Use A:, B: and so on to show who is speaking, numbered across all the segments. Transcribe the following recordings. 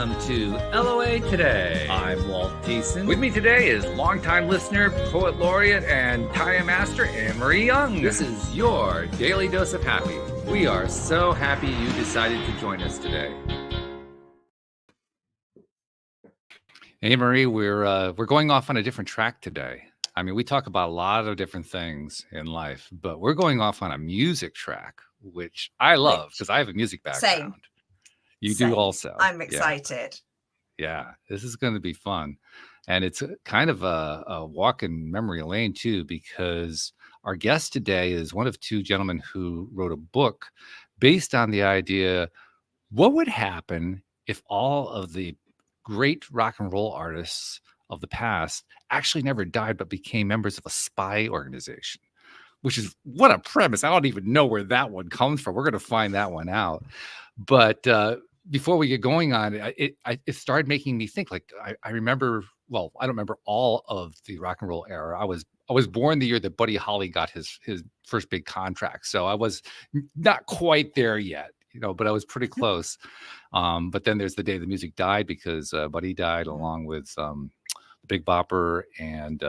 A: welcome to LOA Today. I'm Walt Thiessen. With me today is longtime listener, poet laureate, and tie master Anne-Marie Young. This is your daily dose of happy. We are so happy you decided to join us today. Anne-Marie, we're going off on a different track today. I mean, we talk about a lot of different things in life, but we're going off on a music track, which I love because I have a music background.
B: Same.
A: You do also.
B: I'm excited.
A: Yeah, this is going to be fun. And it's kind of a walk in memory lane, too, because our guest today is one of two gentlemen who wrote a book based on the idea, what would happen if all of the great rock and roll artists of the past actually never died, but became members of a spy organization, which is what a premise. I don't even know where that one comes from. We're going to find that one out. But before we get going on, it started making me think. Like I remember. Well, I don't remember all of the rock and roll era. I was born the year that Buddy Holly got his first big contract, so I was not quite there yet, but I was pretty close. But then there's the day the music died because Buddy died along with Big Bopper and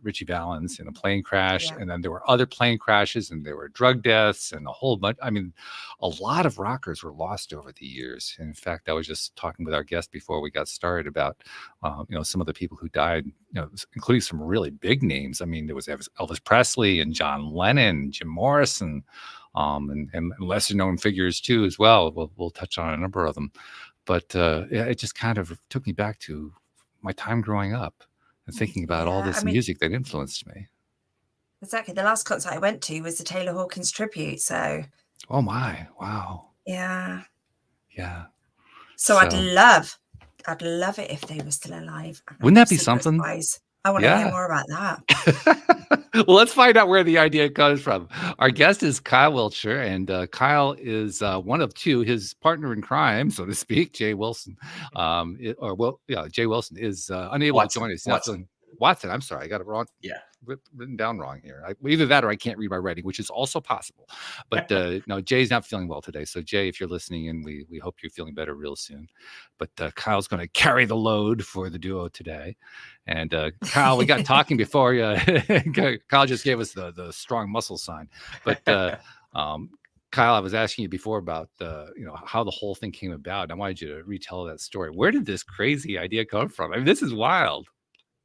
A: Richie Valens in a plane crash. Yeah. And then there were other plane crashes and there were drug deaths and a whole bunch. I mean, a lot of rockers were lost over the years. And in fact, I was just talking with our guest before we got started about, some of the people who died, including some really big names. I mean, there was Elvis Presley and John Lennon, Jim Morrison, and lesser known figures too, as well. We'll touch on a number of them. But it just kind of took me back to my time growing up and thinking about all this music that influenced me.
B: Exactly. The last concert I went to was the Taylor Hawkins tribute. So.
A: Oh my! Wow.
B: Yeah.
A: Yeah.
B: So I'd love it if they were still alive.
A: Wouldn't that be something?
B: I want to hear more about
A: that. Well, let's find out where the idea comes from. Our guest is Kyle Wiltshire, and Kyle is one of two. His partner in crime, so to speak, Jay Wilson. Jay Wilson is unable to join us. Watson. I'm sorry, I got it wrong.
C: Yeah,
A: written down wrong here. Either that or I can't read my writing, which is also possible. But no, Jay's not feeling well today. So Jay, if you're listening in, we hope you're feeling better real soon. But Kyle's going to carry the load for the duo today. And Kyle, we got talking before. Kyle just gave us the strong muscle sign. But Kyle, I was asking you before about how the whole thing came about. And I wanted you to retell that story. Where did this crazy idea come from? I mean, this is wild.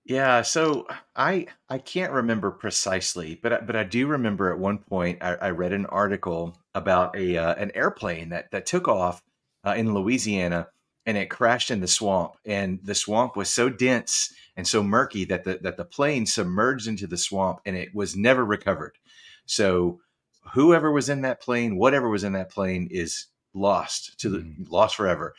C: Yeah, so I can't remember precisely, but I do remember at one point I read an article about an airplane that took off in Louisiana and it crashed in the swamp, and the swamp was so dense and so murky that the plane submerged into the swamp and it was never recovered. So whoever was in that plane, whatever was in that plane, is lost lost forever,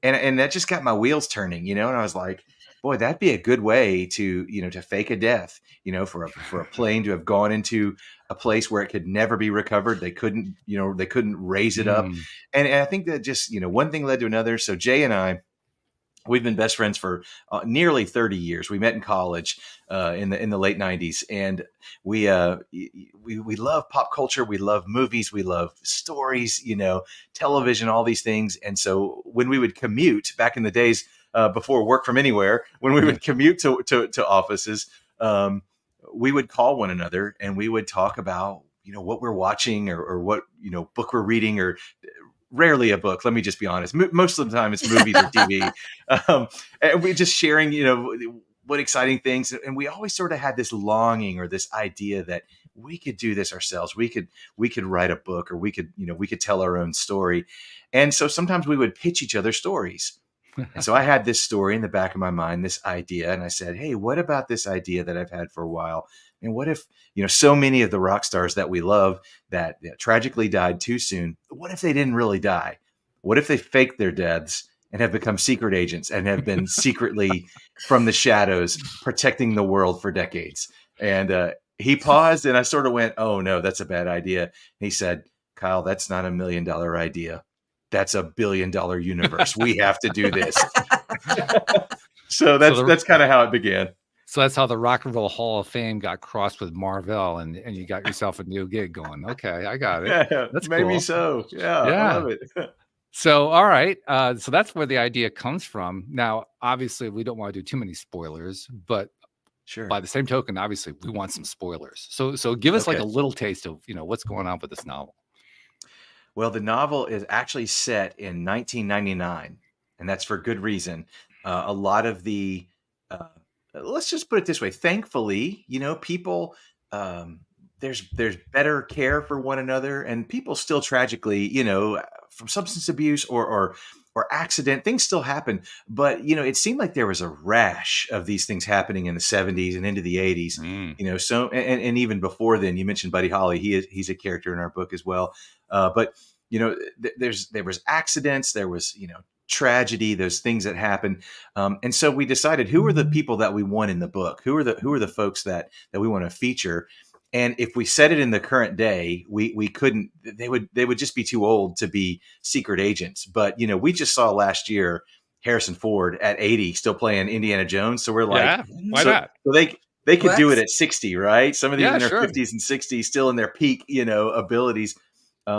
C: and that just got my wheels turning, and I was like, boy, that'd be a good way to fake a death, for a plane to have gone into a place where it could never be recovered. They couldn't raise it up. And I think that just, one thing led to another. So Jay and I, we've been best friends for nearly 30 years. We met in college in the late 90s, and we love pop culture. We love movies. We love stories, television, all these things. And so when we would commute back in the days, before work from anywhere, when we would commute to offices, we would call one another and we would talk about, what we're watching or what, book we're reading, or rarely a book. Let me just be honest. Most of the time it's movies or TV. And we're just sharing, what exciting things. And we always sort of had this longing or this idea that we could do this ourselves. We could write a book, or we could tell our own story. And so sometimes we would pitch each other stories. And so I had this story in the back of my mind, this idea, and I said, hey, what about this idea that I've had for a while? And what if, so many of the rock stars that we love that tragically died too soon, what if they didn't really die? What if they faked their deaths and have become secret agents and have been secretly from the shadows protecting the world for decades? And he paused, and I sort of went, oh, no, that's a bad idea. And he said, Kyle, that's not $1 million idea. That's $1 billion universe. We have to do this. So that's kind of how it began.
A: So that's how the Rock and Roll Hall of Fame got crossed with Marvel, and you got yourself a new gig going. Okay, I got it.
C: Yeah, that's maybe cool. So. Yeah, I love it.
A: So, all right. So that's where the idea comes from. Now, obviously, we don't want to do too many spoilers, but by
C: Sure.
A: the same token, obviously, we want some spoilers. So give us like a
C: Okay.
A: little taste of what's going on with this novel.
C: Well, the novel is actually set in 1999, and that's for good reason. A lot of the, uh, let's just put it this way, thankfully, people, um, there's better care for one another, and people still tragically, from substance abuse or accident, things still happen. But it seemed like there was a rash of these things happening in the 70s and into the 80s.
A: Mm.
C: So and even before then, you mentioned Buddy Holly. He's a character in our book as well. But there was accidents, there was tragedy, those things that happen, and so we decided who are the people that we want in the book, who are the folks that we want to feature. And if we set it in the current day, we couldn't. They would just be too old to be secret agents. But we just saw last year Harrison Ford at 80 still playing Indiana Jones. So we're like,
A: Yeah, why
C: so
A: not?
C: so they could do it
B: Works.
C: at 60, right? Some of these
A: Yeah,
C: in their
A: sure.
C: 50s and 60s, still in their peak, abilities.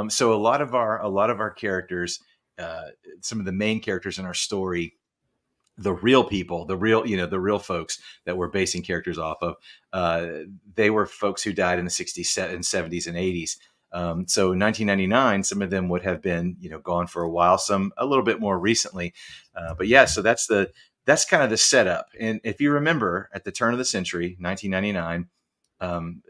C: So a lot of our characters, uh, some of the main characters in our story, the real people, the real folks that we're basing characters off of, uh, they were folks who died in the 60s and 70s and 80s. So 1999, some of them would have been gone for a while, some a little bit more recently. But yeah, so that's kind of the setup. And if you remember, at the turn of the century, 1999. Um,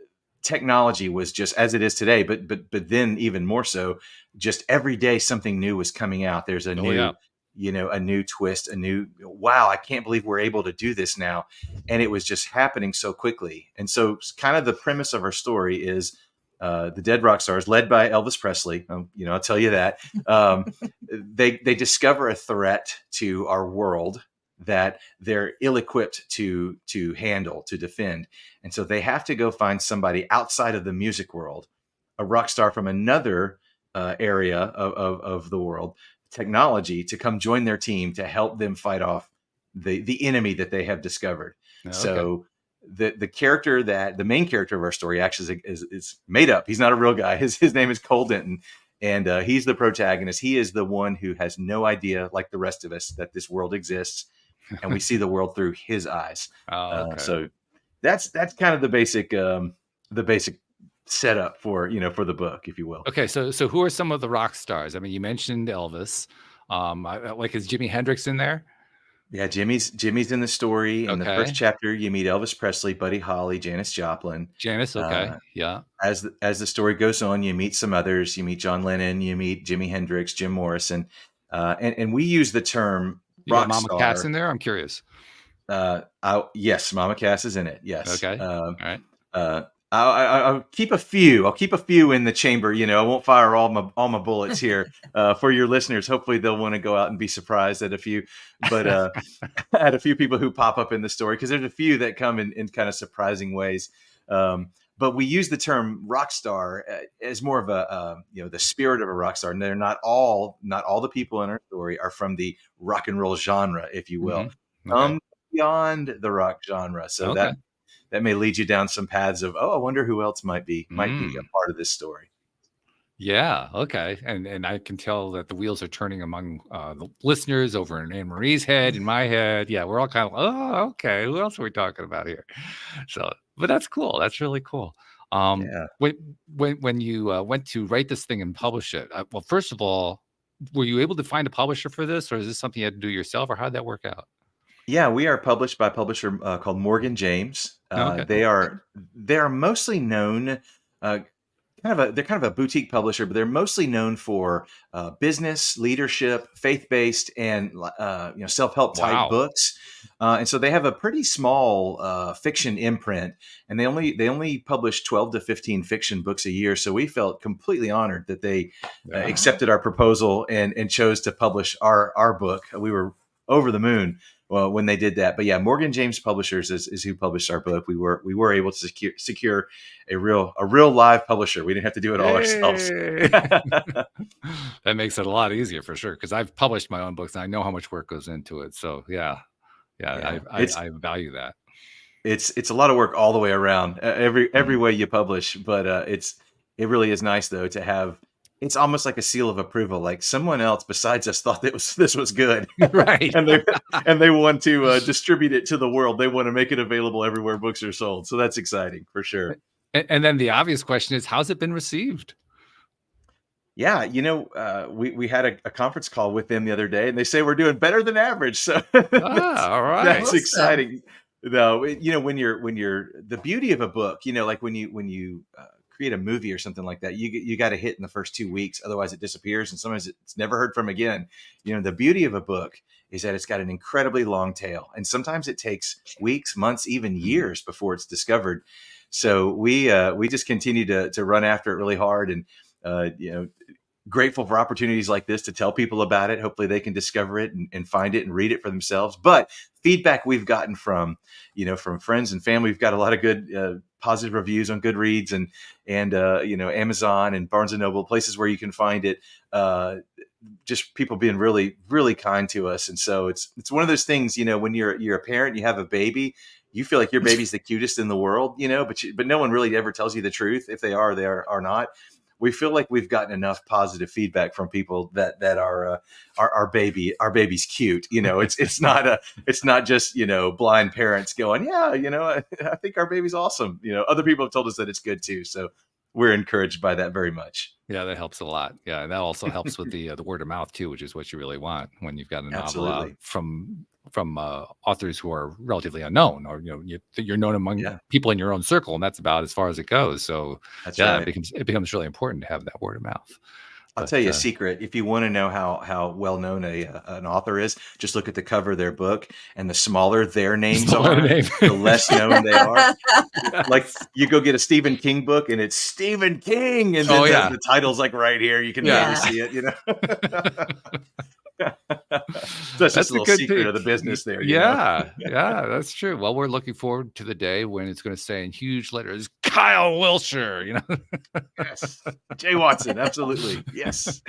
C: Technology was just as it is today, but then even more so, just every day something new was coming out. There's a
A: Oh yeah.
C: new twist, a new, wow, I can't believe we're able to do this now. And it was just happening so quickly. And so kind of the premise of our story is the Dead Rock Stars, led by Elvis Presley. I'll tell you that. They discover a threat to our world that they're ill-equipped to handle, to defend. And so they have to go find somebody outside of the music world, a rock star from another area of the world, technology, to come join their team to help them fight off the enemy that they have discovered.
A: Okay.
C: So the main character of our story actually is made up. He's not a real guy. His name is Cole Denton, and he's the protagonist. He is the one who has no idea, like the rest of us, that this world exists, and we see the world through his eyes.
A: Oh, okay.
C: So that's kind of the basic setup for the book, if you will.
A: Okay. So who are some of the rock stars? I mean, you mentioned Elvis. Like is Jimi Hendrix in there?
C: Yeah, Jimmy's in the story. In the first
A: Okay.
C: chapter, you meet Elvis Presley, Buddy Holly, Janis Joplin.
A: Janice. Okay.
C: Uh,
A: Yeah.
C: as the story goes on, you meet some others. You meet John Lennon, you meet Jimi Hendrix, Jim Morrison, and we use the term
A: You got
C: rock
A: Mama Cass
C: star.
A: in there? I'm curious.
C: Yes, Mama Cass is in it. Yes.
A: Okay. All right.
C: Uh, I'll keep a few. I'll keep a few in the chamber. I won't fire all my bullets here for your listeners. Hopefully, they'll want to go out and be surprised at a few, but at a few people who pop up in the story, because there's a few that come in kind of surprising ways. But we use the term rock star as more of the spirit of a rock star, and they're not all the people in our story are from the rock and roll genre, if you will.
A: Okay.
C: Beyond the rock genre, so
A: Okay.
C: that may lead you down some paths of, I wonder who else might be a
A: Mm.
C: part of this story.
A: Yeah. Okay. And I can tell that the wheels are turning among the listeners over in Anne Marie's head, in my head. Yeah, we're all kind of, oh, okay. Who else are we talking about here? So, but that's cool. That's really cool.
C: Yeah.
A: When you went to write this thing and publish it, well, first of all, were you able to find a publisher for this, or is this something you had to do yourself, or how'd that work out?
C: Yeah, we are published by a publisher called Morgan James.
A: Okay.
C: They are mostly known, they're kind of a boutique publisher, but they're mostly known for business, leadership, faith-based, and self-help type
A: Wow.
C: books. And so they have a pretty small fiction imprint, and they only publish 12 to 15 fiction books a year. So we felt completely honored that they
A: Yeah.
C: accepted our proposal and chose to publish our book. We were over the moon when they did that. But yeah, Morgan James Publishers is who published our book. We were able to secure a real live publisher. We didn't have to do it all ourselves.
A: Yay! That makes it a lot easier for sure, because I've published my own books and I know how much work goes into it. So yeah,
C: Yeah,
A: I value that.
C: it's a lot of work all the way around, every
A: Mhm.
C: way you publish. But it really is nice though to have it's almost like a seal of approval. Like someone else besides us thought that this was good,
A: Right.
C: and they want to distribute it to the world. They want to make it available everywhere books are sold. So that's exciting for sure.
A: And then the obvious question is, how's it been received?
C: Yeah, we had a conference call with them the other day, and they say we're doing better than average. So
A: All right.
C: that's
B: Awesome.
C: exciting. Though, when you're the beauty of a book, like when you create a movie or something like that, you got to hit in the first 2 weeks, otherwise it disappears, and sometimes it's never heard from again. The beauty of a book is that it's got an incredibly long tail, and sometimes it takes weeks, months, even years before it's discovered. So we just continue to run after it really hard, and uh, you know grateful for opportunities like this to tell people about it. Hopefully they can discover it and find it and read it for themselves. But feedback we've gotten from friends and family, we've got a lot of good, positive reviews on Goodreads and Amazon and Barnes and Noble, places where you can find it. Just people being really, really kind to us. And so it's one of those things, when you're a parent, you have a baby, you feel like your baby's the cutest in the world, but no one really ever tells you the truth. If they are not. We feel like we've gotten enough positive feedback from people that our baby's cute. It's not just blind parents going, yeah, I think our baby's awesome. Other people have told us that it's good too. So we're encouraged by that very much.
A: Yeah, that helps a lot. Yeah, and that also helps with the word of mouth too, which is what you really want when you've got a novel out
C: Absolutely.
A: from authors who are relatively unknown, or you're known among
C: Yeah,
A: people in your own circle, and that's about as far as it goes. So
C: that's
A: yeah,
C: right.
A: it becomes really important to have that word of mouth.
C: I'll
A: But
C: tell you a secret. If you want to know how well known an author is, just look at the cover of their book, and the smaller their names
A: smaller
C: are,
A: name.
C: the less known they are. Like
A: Yes.
C: you go get a Stephen King book, and it's Stephen King, and
A: Oh
C: then
A: yeah.
C: the title's like right here. You can barely
A: Yeah.
B: Yeah.
C: see it. So that's just
A: That's
C: a
A: a
C: little
A: good
C: secret
A: thing.
C: of the business there.
A: Yeah, yeah, that's true. Well, we're looking forward to the day when it's going to say in huge letters, Kyle Wilshire.
C: Yes. Jay Watson, absolutely. Yes.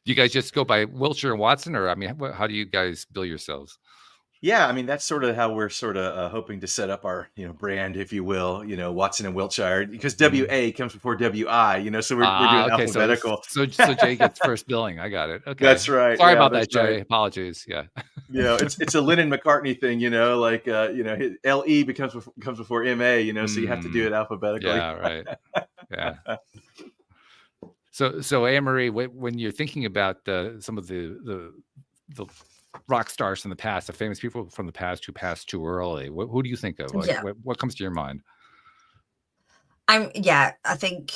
A: You guys just go by Wilshire and Watson, or I mean, how do you guys bill yourselves?
C: Yeah, I mean that's sort of how we're sort of hoping to set up our brand, if you will, Watson and Wiltshire, because
A: Mhm.
C: WA comes before WI, so we're doing
A: Okay. So
C: alphabetical.
A: so Jay gets first billing. I got it. Okay.
C: That's right.
A: Sorry
C: Yeah,
A: about
C: that's
A: that,
C: right.
A: Jay. Apologies. Yeah.
C: It's a Lennon McCartney thing, like LE comes before MA, so you have to do
A: Mm,
C: it alphabetically.
A: yeah. Right. Yeah. So Anne Marie, when you're thinking about some of the rock stars from the past, the famous people from the past who passed too early, who do you think of? Like,
B: Yeah.
A: what comes to your mind?
B: I think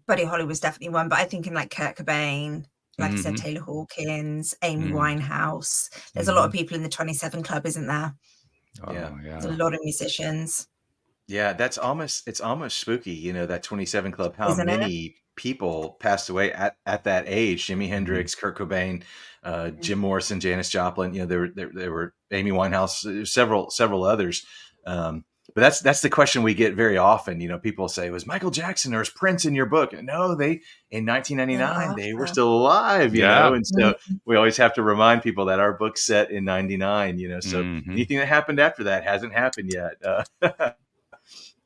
B: Buddy Holly was definitely one, but I think in like Kurt Cobain, like I said,
A: Hmm.
B: Taylor Hawkins, Amy
A: Mm.
B: Winehouse. There's a lot
A: Hmm.
B: of people in the 27 Club, isn't there?
C: Yeah.
A: Oh
B: There's a
A: yeah.
B: lot of musicians,
C: Yeah, it's almost spooky, that 27 Club, how
B: isn't it?
C: many people passed away at that age. Jimi
A: Hmm.
C: Hendrix, Kurt Cobain,
B: Mm.
C: Jim Morrison, Janis Joplin, there were Amy Winehouse, several others. But that's the question we get very often. People say, was Michael Jackson or is Prince in your book? And no, they in
B: They were
C: 1999 they were
B: after.
C: still alive,
A: Yeah.
C: and so
B: Mm.
C: we always have to remind people that our book's set in 99, so
A: Hmm.
C: anything that happened after that hasn't happened yet.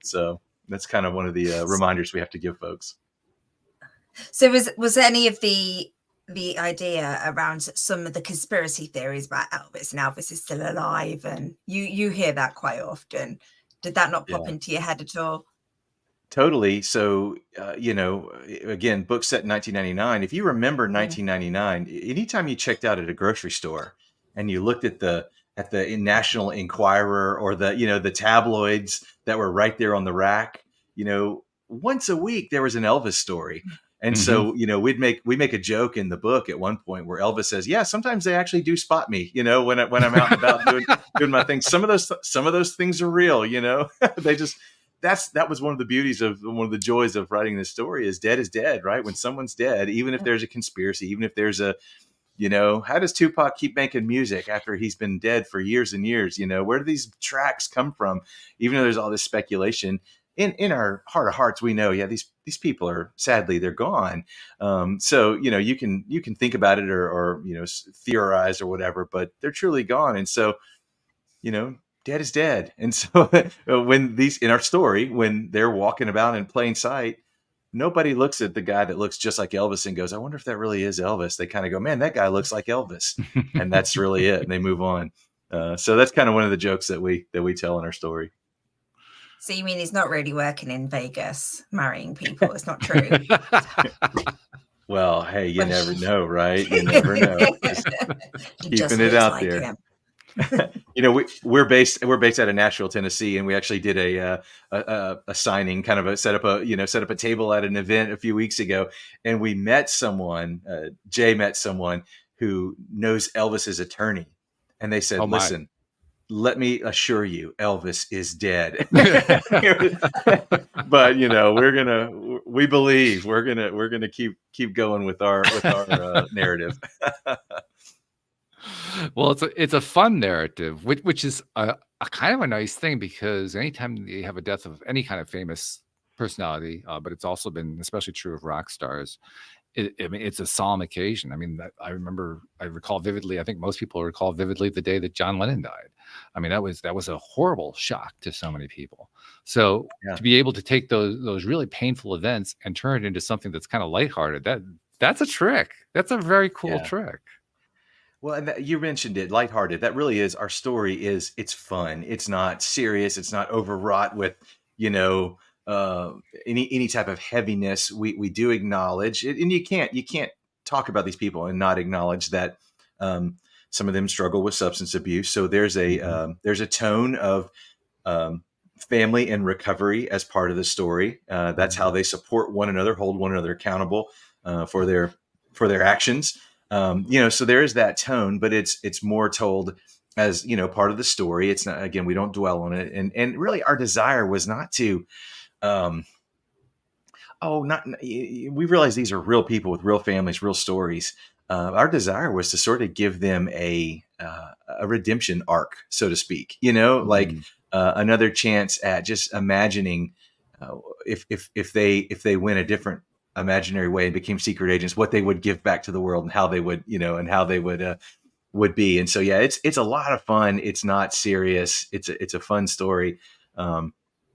C: So that's kind of one of the reminders we have to give folks.
B: So was any of the idea around some of the conspiracy theories about Elvis and Elvis is still alive, and you hear that quite often? Did that not pop
C: Yeah,
B: into your head at all?
C: totally. So, again, book set in 1999. If you remember
B: Mm.
C: 1999, anytime you checked out at a grocery store and you looked at the National Enquirer or the tabloids that were right there on the rack, once a week there was an Elvis story. And
A: Hmm.
C: so, we make a joke in the book at one point where Elvis says, "Yeah, sometimes they actually do spot me, when I'm out and about doing my thing. Some of those things are real, they just that was one of the beauties of one of the joys of writing this story is dead, right? When someone's dead, even if there's a conspiracy, even if there's how does Tupac keep making music after he's been dead for years and years? Where do these tracks come from? Even though there's all this speculation, in our heart of hearts, we know, yeah, these people are sadly they're gone. So you can think about it or theorize or whatever, but they're truly gone. And so dead is dead. And so when these in our story, when they're walking about in plain sight, nobody looks at the guy that looks just like Elvis and goes, I wonder if that really is Elvis. They kind of go, man, that guy looks like Elvis. And that's really it. And they move on. So that's kind of one of the jokes that we tell in our story.
B: So you mean he's not really working in Vegas, marrying people? It's not true.
C: Well, hey, you
B: Well,
C: never know, right? You never know. Just
B: he just
C: keeping it
B: looks
C: out
B: like
C: there.
B: him.
C: You know, we're based out of Nashville, Tennessee, and we actually did a signing, kind of set up a table at an event a few weeks ago, and we met someone. Jay met someone who knows Elvis's attorney, and they said,
A: Oh my.
C: "Listen, let me assure you, Elvis is dead." But we believe we're gonna keep going with our narrative.
A: Well, it's a fun narrative, which is a kind of a nice thing, because anytime you have a death of any kind of famous personality, but it's also been especially true of rock stars. I mean, it's a solemn occasion. I mean, I recall vividly. I think most people recall vividly the day that John Lennon died. I mean, that was a horrible shock to so many people. So
C: Yeah.
A: to be able to take those really painful events and turn it into something that's kind of lighthearted, that's a trick. That's a very cool
C: Yeah.
A: trick.
C: Well, and you mentioned it, lighthearted. That really is our story. It's fun. It's not serious. It's not overwrought with, you know, any type of heaviness. We do acknowledge it, and you can't talk about these people and not acknowledge that some of them struggle with substance abuse. So there's a tone of family and recovery as part of the story. That's how they support one another, hold one another accountable for their actions. So there is that tone, but it's more told as, part of the story. It's not, again, we don't dwell on it. And really our desire was not to, we realize these are real people with real families, real stories. Our desire was to sort of give them a redemption arc, so to speak, like another chance at just imagining if they went a different imaginary way and became secret agents, what they would give back to the world and how they would, would be. And so, yeah, it's a lot of fun. It's not serious. It's a fun story.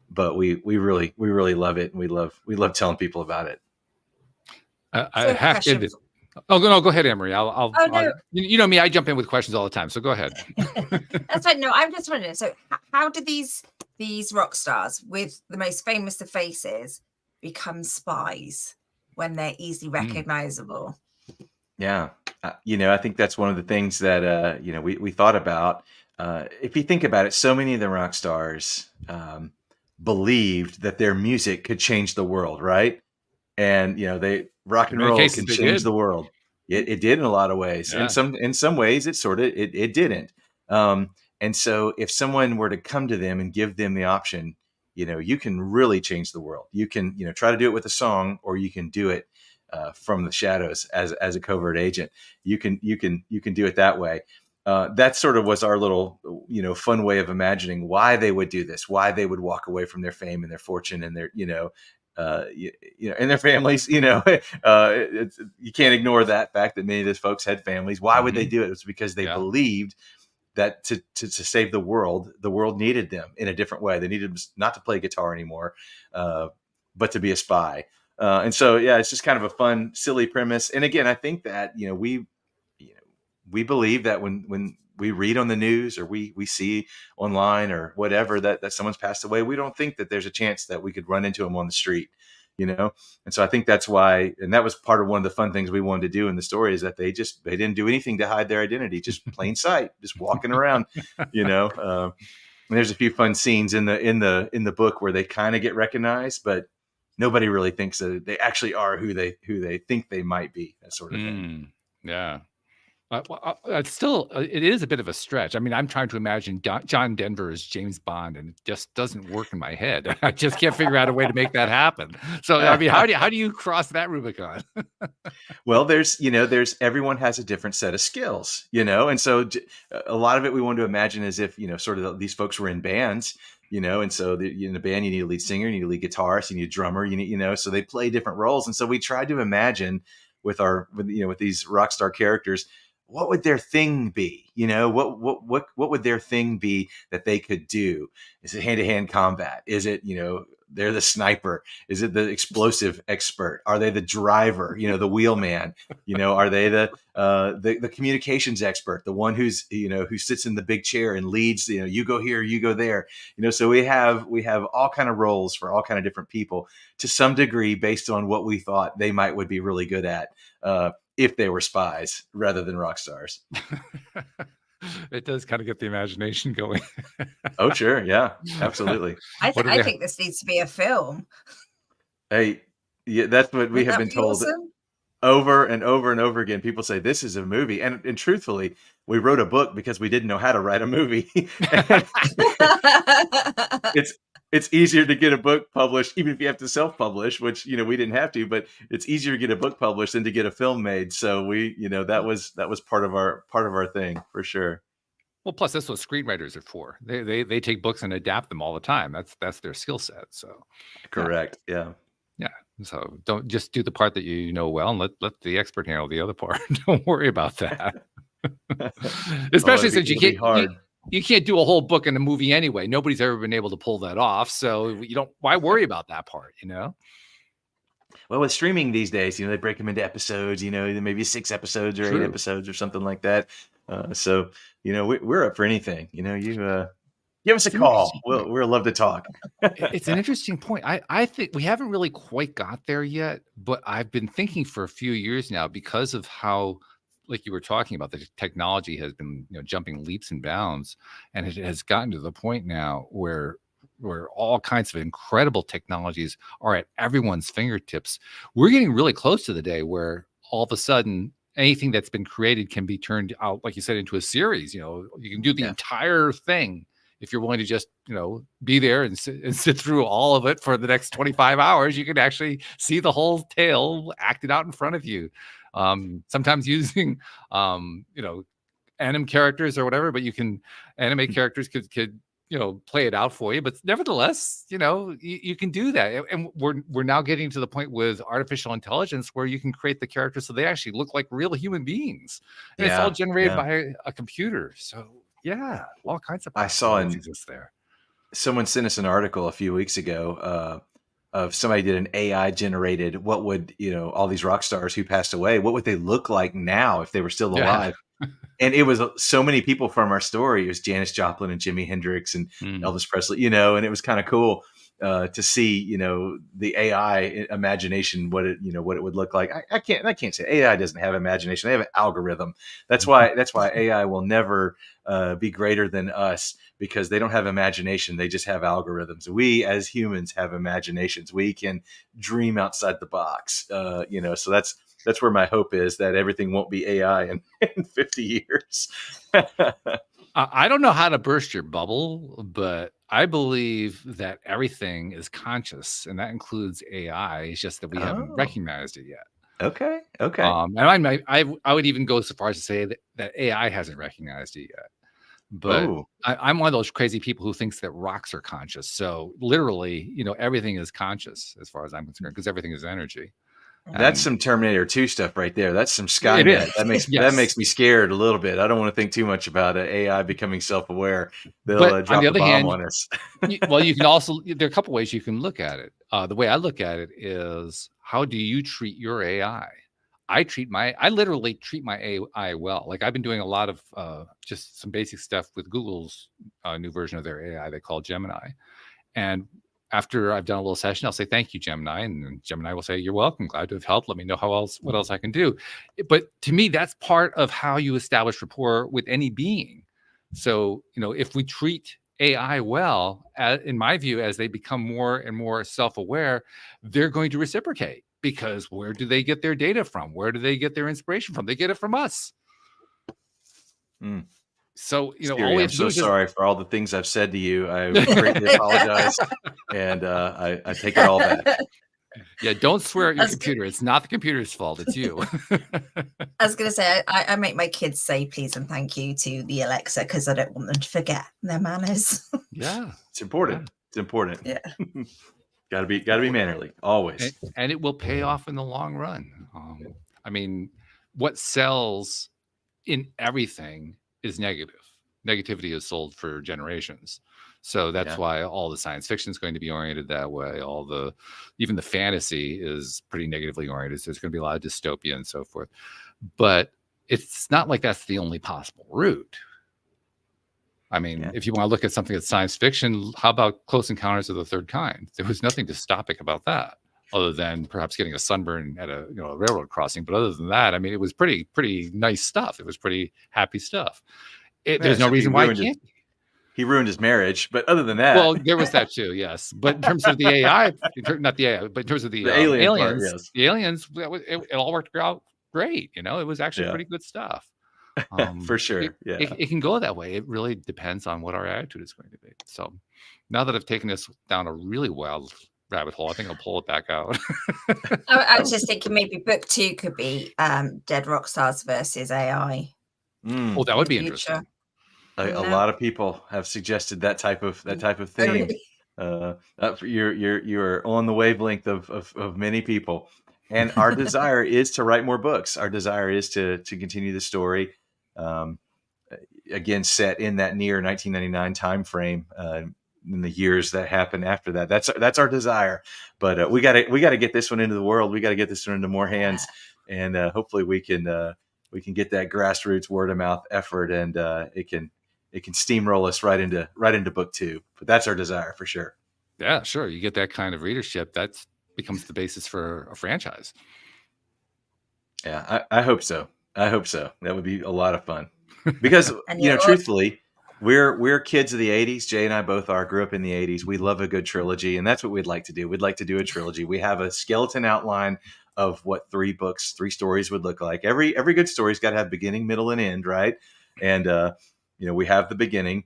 C: But we really love it. And we love telling people about it.
A: I have to. Oh, no, go ahead, Emery. I'll
B: no.
A: You know me, I jump in with questions all the time. So go ahead.
B: That's right. No, I'm just wondering. So how do these rock stars with the most famous of faces become spies when they're easily recognizable?
C: Yeah. I think that's one of the things that, we thought about. If you think about it, so many of the rock stars believed that their music could change the world, right? And, rock and roll can change the world. It did in a lot of ways.
A: Yeah.
C: In some ways, it didn't. And so if someone were to come to them and give them the option, you can really change the world. You can, try to do it with a song, or you can do it from the shadows as a covert agent. You can do it that way. That sort of was our little, fun way of imagining why they would do this, why they would walk away from their fame and their fortune and their, and their families. You can't ignore that fact that many of those folks had families. Why would they do it? It was because they believed that to save the world needed them in a different way. They needed not to play guitar anymore, but to be a spy. And so, yeah, it's just kind of a fun, silly premise. And again, I think that, we believe that when we read on the news or we see online or whatever that someone's passed away, we don't think that there's a chance that we could run into them on the street, And so I think that's why, and that was part of one of the fun things we wanted to do in the story, is that they didn't do anything to hide their identity, just plain sight, just walking around, And there's a few fun scenes in the book where they kind of get recognized, but nobody really thinks that they actually are who they think they might be, that sort of thing.
A: Yeah. It's still, it is a bit of a stretch. I mean, I'm trying to imagine John Denver as James Bond, and it just doesn't work in my head. I just can't figure out a way to make that happen. So, I mean, how do you cross that Rubicon?
C: Well, there's everyone has a different set of skills, and so a lot of it we want to imagine as if, sort of these folks were in bands, and so in a band, you need a lead singer, you need a lead guitarist, you need a drummer, you need, so they play different roles. And so we tried to imagine with these rock star characters, what would their thing be? What would their thing be that they could do? Is it hand-to-hand combat? Is it, they're the sniper? Is it the explosive expert? Are they the driver? The wheelman? Are they the communications expert, the one who's who sits in the big chair and leads? You go here, you go there. So we have all kind of roles for all kind of different people to some degree based on what we thought they would be really good at if they were spies rather than rock stars.
A: It does kind of get the imagination going.
C: Oh, sure. Yeah, absolutely.
B: I
A: What do they?
B: think this needs to be a film.
C: Hey, yeah, that's what we
B: Wouldn't
C: have
B: that
C: been
B: be
C: told
B: awesome?
C: over and over and over again. People say this is a movie, and truthfully, we wrote a book because we didn't know how to write a movie. And it's easier to get a book published, even if you have to self-publish, which we didn't have to, but it's easier to get a book published than to get a film made. So we, that was part of our thing for sure.
A: Well, plus that's what screenwriters are for. They take books and adapt them all the time. That's their skill set. So
C: correct. Yeah.
A: Yeah. So don't just do the part that you know well, and let the expert handle the other part. Don't worry about that. Especially since you can't do a whole book in a movie anyway. Nobody's ever been able to pull that off. So why worry about that part,
C: Well, with streaming these days, they break them into episodes, maybe 6 episodes or 8 episodes or something like that. So, we're up for anything. You give us a call. We'll love to talk.
A: It's an interesting point. I think we haven't really quite got there yet, but I've been thinking for a few years now because of how, like you were talking about, the technology has been jumping leaps and bounds, and it has gotten to the point now where all kinds of incredible technologies are at everyone's fingertips. We're getting really close to the day where all of a sudden anything that's been created can be turned out, like you said, into a series. You can do the entire thing if you're willing to just be there and sit through all of it for the next 25 hours. You can actually see the whole tale acted out in front of you. Sometimes using anim characters or whatever, but you can animate characters could play it out for you. But nevertheless, you can do that. And we're now getting to the point with artificial intelligence where you can create the characters so they actually look like real human beings. And it's all generated by a computer. So yeah, all kinds of possibilities exist there.
C: Someone sent us an article a few weeks ago of somebody did an AI generated, what would, all these rock stars who passed away, what would they look like now if they were still alive? And it was so many people from our story. It was Janis Joplin and Jimi Hendrix and Elvis Presley, and it was kind of cool to see, the AI imagination, what it would look like. I can't say AI doesn't have imagination. They have an algorithm. That's why AI will never be greater than us, because they don't have imagination. They just have algorithms. We as humans have imaginations. We can dream outside the box, so that's where my hope is, that everything won't be AI in 50 years.
A: I don't know how to burst your bubble, but I believe that everything is conscious, and that includes AI. It's just that we haven't recognized it yet.
C: Okay.
A: And I would even go so far as to say that AI hasn't recognized it yet. But I'm one of those crazy people who thinks that rocks are conscious. So literally, everything is conscious as far as I'm concerned, because everything is energy.
C: That's some Terminator 2 stuff right there. That's some Skynet. That makes me scared a little bit. I don't want to think too much about AI becoming self-aware. They'll drop the bomb on us.
A: Well, you can also, there are a couple ways you can look at it. The way I look at it is, how do you treat your AI? I literally treat my AI well. Like, I've been doing a lot of just some basic stuff with Google's new version of their AI they call Gemini. And after I've done a little session, I'll say, thank you, Gemini. And then Gemini will say, you're welcome. Glad to have helped. Let me know what else I can do. But to me, that's part of how you establish rapport with any being. So, if we treat AI well, in my view, as they become more and more self-aware, they're going to reciprocate, because where do they get their data from? Where do they get their inspiration from? They get it from us. So,
C: Siri, I'm so sorry for all the things I've said to you. I greatly apologize, and I take it all back.
A: Yeah, don't swear at your computer. It's not the computer's fault. It's you.
B: I was going to say, I make my kids say please and thank you to the Alexa, because I don't want them to forget their manners.
A: Yeah,
C: it's important. Yeah. It's important.
B: Yeah.
C: Gotta be mannerly always,
A: and it will pay off in the long run. I mean, what sells in everything is negative. negativity is sold for generations. So that's
C: Yeah.
A: why all the science fiction is going to be oriented that way. Even the fantasy is pretty negatively oriented. So there's going to be a lot of dystopia and so forth. But it's not like that's the only possible route. I mean,
C: Yeah.
A: if you want to look at something that's science fiction, how about Close Encounters of the Third Kind? There was nothing dystopic about that, other than perhaps getting a sunburn at a railroad crossing. But other than that, I mean, it was pretty nice stuff. It was pretty happy stuff.
C: Yeah,
A: There's no
C: except
A: reason why it can't.
C: he ruined his marriage, but other than that,
A: Well, there was that too, yes. But in terms of the AI, not the AI, but in terms of the
C: the alien part,
A: aliens,
C: yes.
A: it all worked out great. It was actually
C: Yeah.
A: pretty good stuff.
C: For sure. Yeah.
A: It can go that way. It really depends on what our attitude is going to be. So now that I've taken this down a really wild rabbit hole, I think I'll pull it back out.
B: I was just thinking maybe book 2 could be dead rock stars versus AI.
A: Oh, that would be interesting.
C: A lot of people have suggested that type of theme. You're on the wavelength of many people, and our desire is to write more books. Our desire is to continue the story. Again, set in that near 1999 time frame. In the years that happen after that, that's our desire. But we got to get this one into the world. We got to get this one into more hands, and hopefully we can get that grassroots word of mouth effort, and it can steamroll us right into book 2. But that's our desire for sure.
A: Yeah, sure. You get that kind of readership, that becomes the basis for a franchise.
C: Yeah, I hope so. I hope so. That would be a lot of fun. Because truthfully, we're kids of the 80s. Jay and I both are. Grew up in the 80s. We love a good trilogy, and that's what we'd like to do. We'd like to do a trilogy. We have a skeleton outline of what 3 stories would look like. Every good story's got to have beginning, middle, and end, right? And we have the beginning.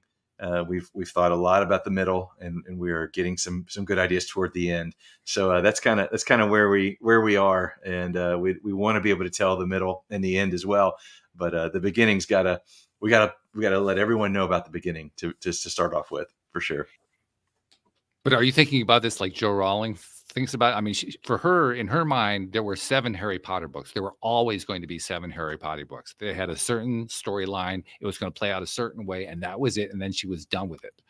C: We've thought a lot about the middle, and we are getting some good ideas toward the end. So that's kind of where we are, and we want to be able to tell the middle and the end as well. But the beginning's we gotta let everyone know about the beginning to start off with, for sure.
A: But are you thinking about this like Joe Rowling thinks about it? I mean, for her, in her mind, there were 7 Harry Potter books. There were always going to be 7 Harry Potter books. They had a certain storyline. It was going to play out a certain way, and that was it. And then she was done with it.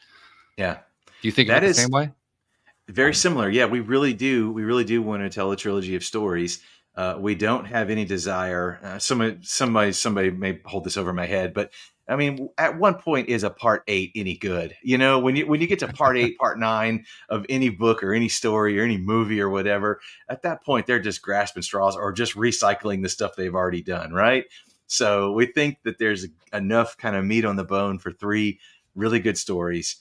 C: Yeah.
A: Do you think of it the same way?
C: Very similar. Yeah, we really do. We really do want to tell a trilogy of stories. We don't have any desire. Somebody may hold this over my head, but I mean, at one point, is a part 8 any good? When you get to part 8, part 9 of any book or any story or any movie or whatever, at that point, they're just grasping straws or just recycling the stuff they've already done, right? So we think that there's enough kind of meat on the bone for 3 really good stories.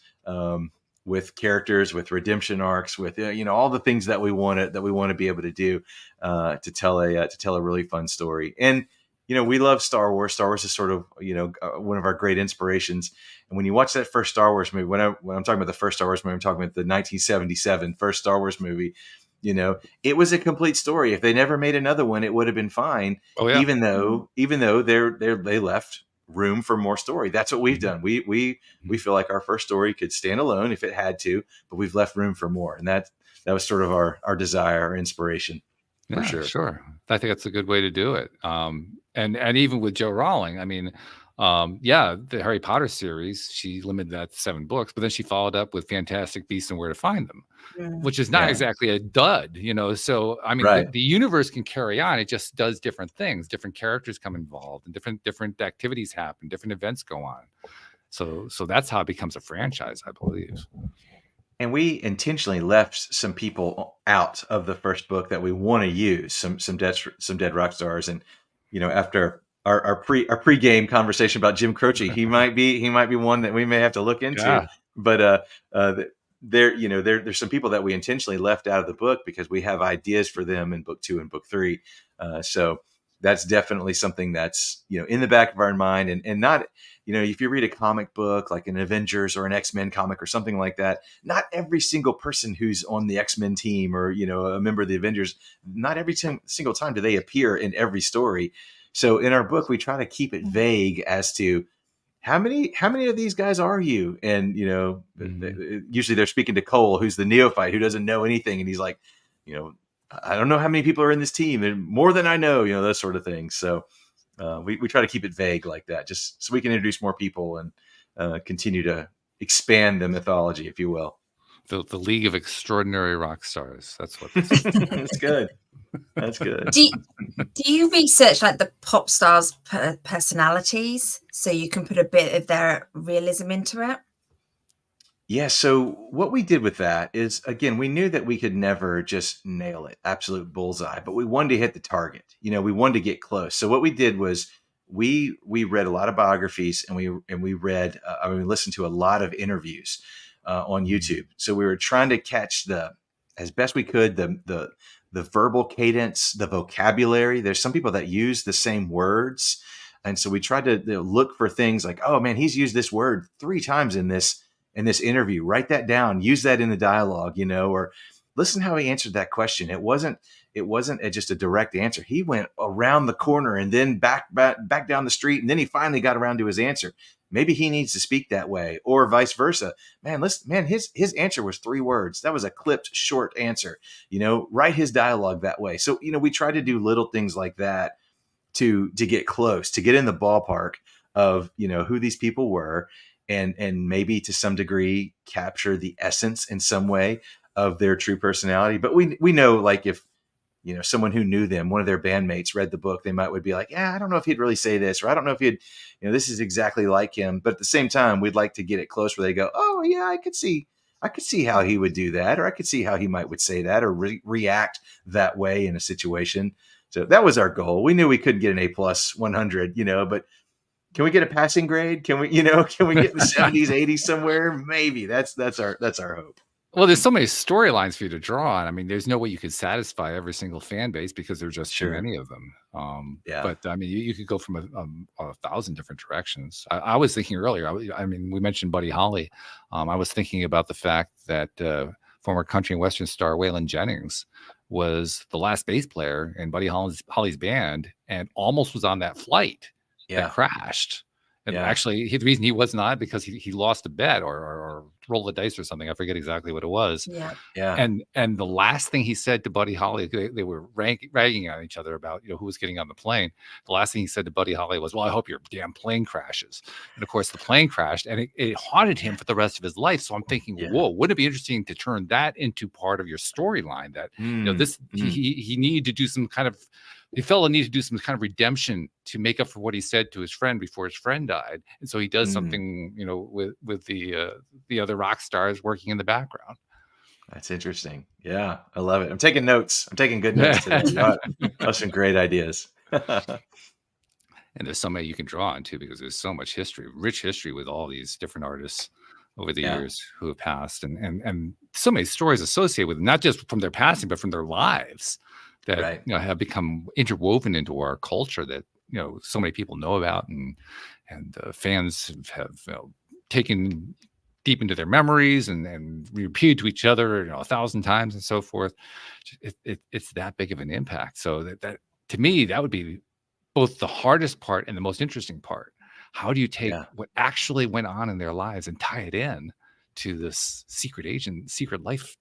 C: With characters, with redemption arcs, with all the things that we want to be able to do to tell a really fun story. And we love Star Wars. Star Wars is sort of one of our great inspirations. And when you watch that first Star Wars movie, when I'm talking about the first Star Wars movie, I'm talking about the 1977 first Star Wars movie. It was a complete story. If they never made another one, it would have been fine.
A: Oh, yeah.
C: Even though they left room for more story. That's what we've done. We feel like our first story could stand alone if it had to, but we've left room for more. And that was sort of our desire, our inspiration. For
A: sure. I think that's a good way to do it. And even with Joe Rowling, I mean, the Harry Potter series, she limited that to 7 books, but then she followed up with Fantastic Beasts and Where to Find Them, which is not exactly a dud, So, I mean, the universe can carry on. It just does different things. Different characters come involved, and different activities happen. Different events go on. So that's how it becomes a franchise, I believe.
C: And we intentionally left some people out of the first book that we want to use, some dead rock stars. And after our pregame conversation about Jim Croce, he might be one that we may have to look into.
A: Yeah.
C: But there's some people that we intentionally left out of the book because we have ideas for them in book 2 and book 3. So that's definitely something that's in the back of our mind, and not if you read a comic book like an Avengers or an X-Men comic or something like that, not every single person who's on the X-Men team or a member of the Avengers, not every single time do they appear in every story. So in our book, we try to keep it vague as to how many of these guys are you? And usually they're speaking to Cole, who's the neophyte who doesn't know anything, and he's like, I don't know how many people are in this team, and more than I know, those sort of things. So we try to keep it vague like that, just so we can introduce more people and continue to expand the mythology, if you will.
A: The League of Extraordinary Rock Stars. That's what this is.
C: That's good. That's good.
B: Do you research like the pop stars' personalities so you can put a bit of their realism into it?
C: Yeah, so what we did with that is, again, we knew that we could never just nail it, absolute bullseye, but we wanted to hit the target. We wanted to get close. So what we did was we read a lot of biographies, and we read we listened to a lot of interviews on YouTube. So we were trying to catch as best we could the verbal cadence, the vocabulary. There's some people that use the same words, and so we tried to look for things like, oh man, he's used this word 3 times in this interview. Write that down, use that in the dialogue, or listen how he answered that question. It wasn't just a direct answer. He went around the corner and then back down the street, and then he finally got around to his answer. Maybe he needs to speak that way, or vice versa. Man, listen, man, his answer was 3 words. That was a clipped short answer. Write his dialogue that way. So, we try to do little things like that to get close, to get in the ballpark of, who these people were, and maybe to some degree capture the essence in some way of their true personality. But we know, like, if someone who knew them, one of their bandmates, read the book, they would be like, yeah, I don't know if he'd really say this, or I don't know if he'd, this is exactly like him. But at the same time, we'd like to get it close where they go, oh yeah, I could see how he would do that, or I could see how he would say that, or react that way in a situation. So that was our goal. We knew we couldn't get an A+ 100, but can we get a passing grade? Can we get in the 70s, 80s somewhere? Maybe that's our hope.
A: Well, there's so many storylines for you to draw on. I mean, there's no way you could satisfy every single fan base because there's just too many of them.
C: Yeah.
A: But I mean, you could go from a 1,000 different directions. I was thinking earlier. I mean, we mentioned Buddy Holly. I was thinking about the fact that former country and western star Waylon Jennings was the last bass player in Buddy Holly's band, and almost was on that flight that crashed. And actually, the reason he was not, because he lost a bet or rolled the dice or something. I forget exactly what it was.
B: Yeah.
A: And the last thing he said to Buddy Holly, they were ragging on each other about who was getting on the plane. The last thing he said to Buddy Holly was, "Well, I hope your damn plane crashes." And of course, the plane crashed, and it haunted him for the rest of his life. So I'm thinking, whoa, wouldn't it be interesting to turn that into part of your storyline? That he needed to do some kind of. The fellow needed to do some kind of redemption to make up for what he said to his friend before his friend died, and so he does something, with the other rock stars working in the background.
C: That's interesting. Yeah, I love it. I'm taking notes. I'm taking good notes today. Those some great ideas.
A: And there's so many you can draw on too, because there's so much history, rich history with all these different artists over the years who have passed, and so many stories associated with them, not just from their passing, but from their lives that have become interwoven into our culture that so many people know about, and fans have taken deep into their memories and repeated to each other 1,000 times and so forth. It's that big of an impact. So that to me, that would be both the hardest part and the most interesting part. How do you take what actually went on in their lives and tie it in to this secret life?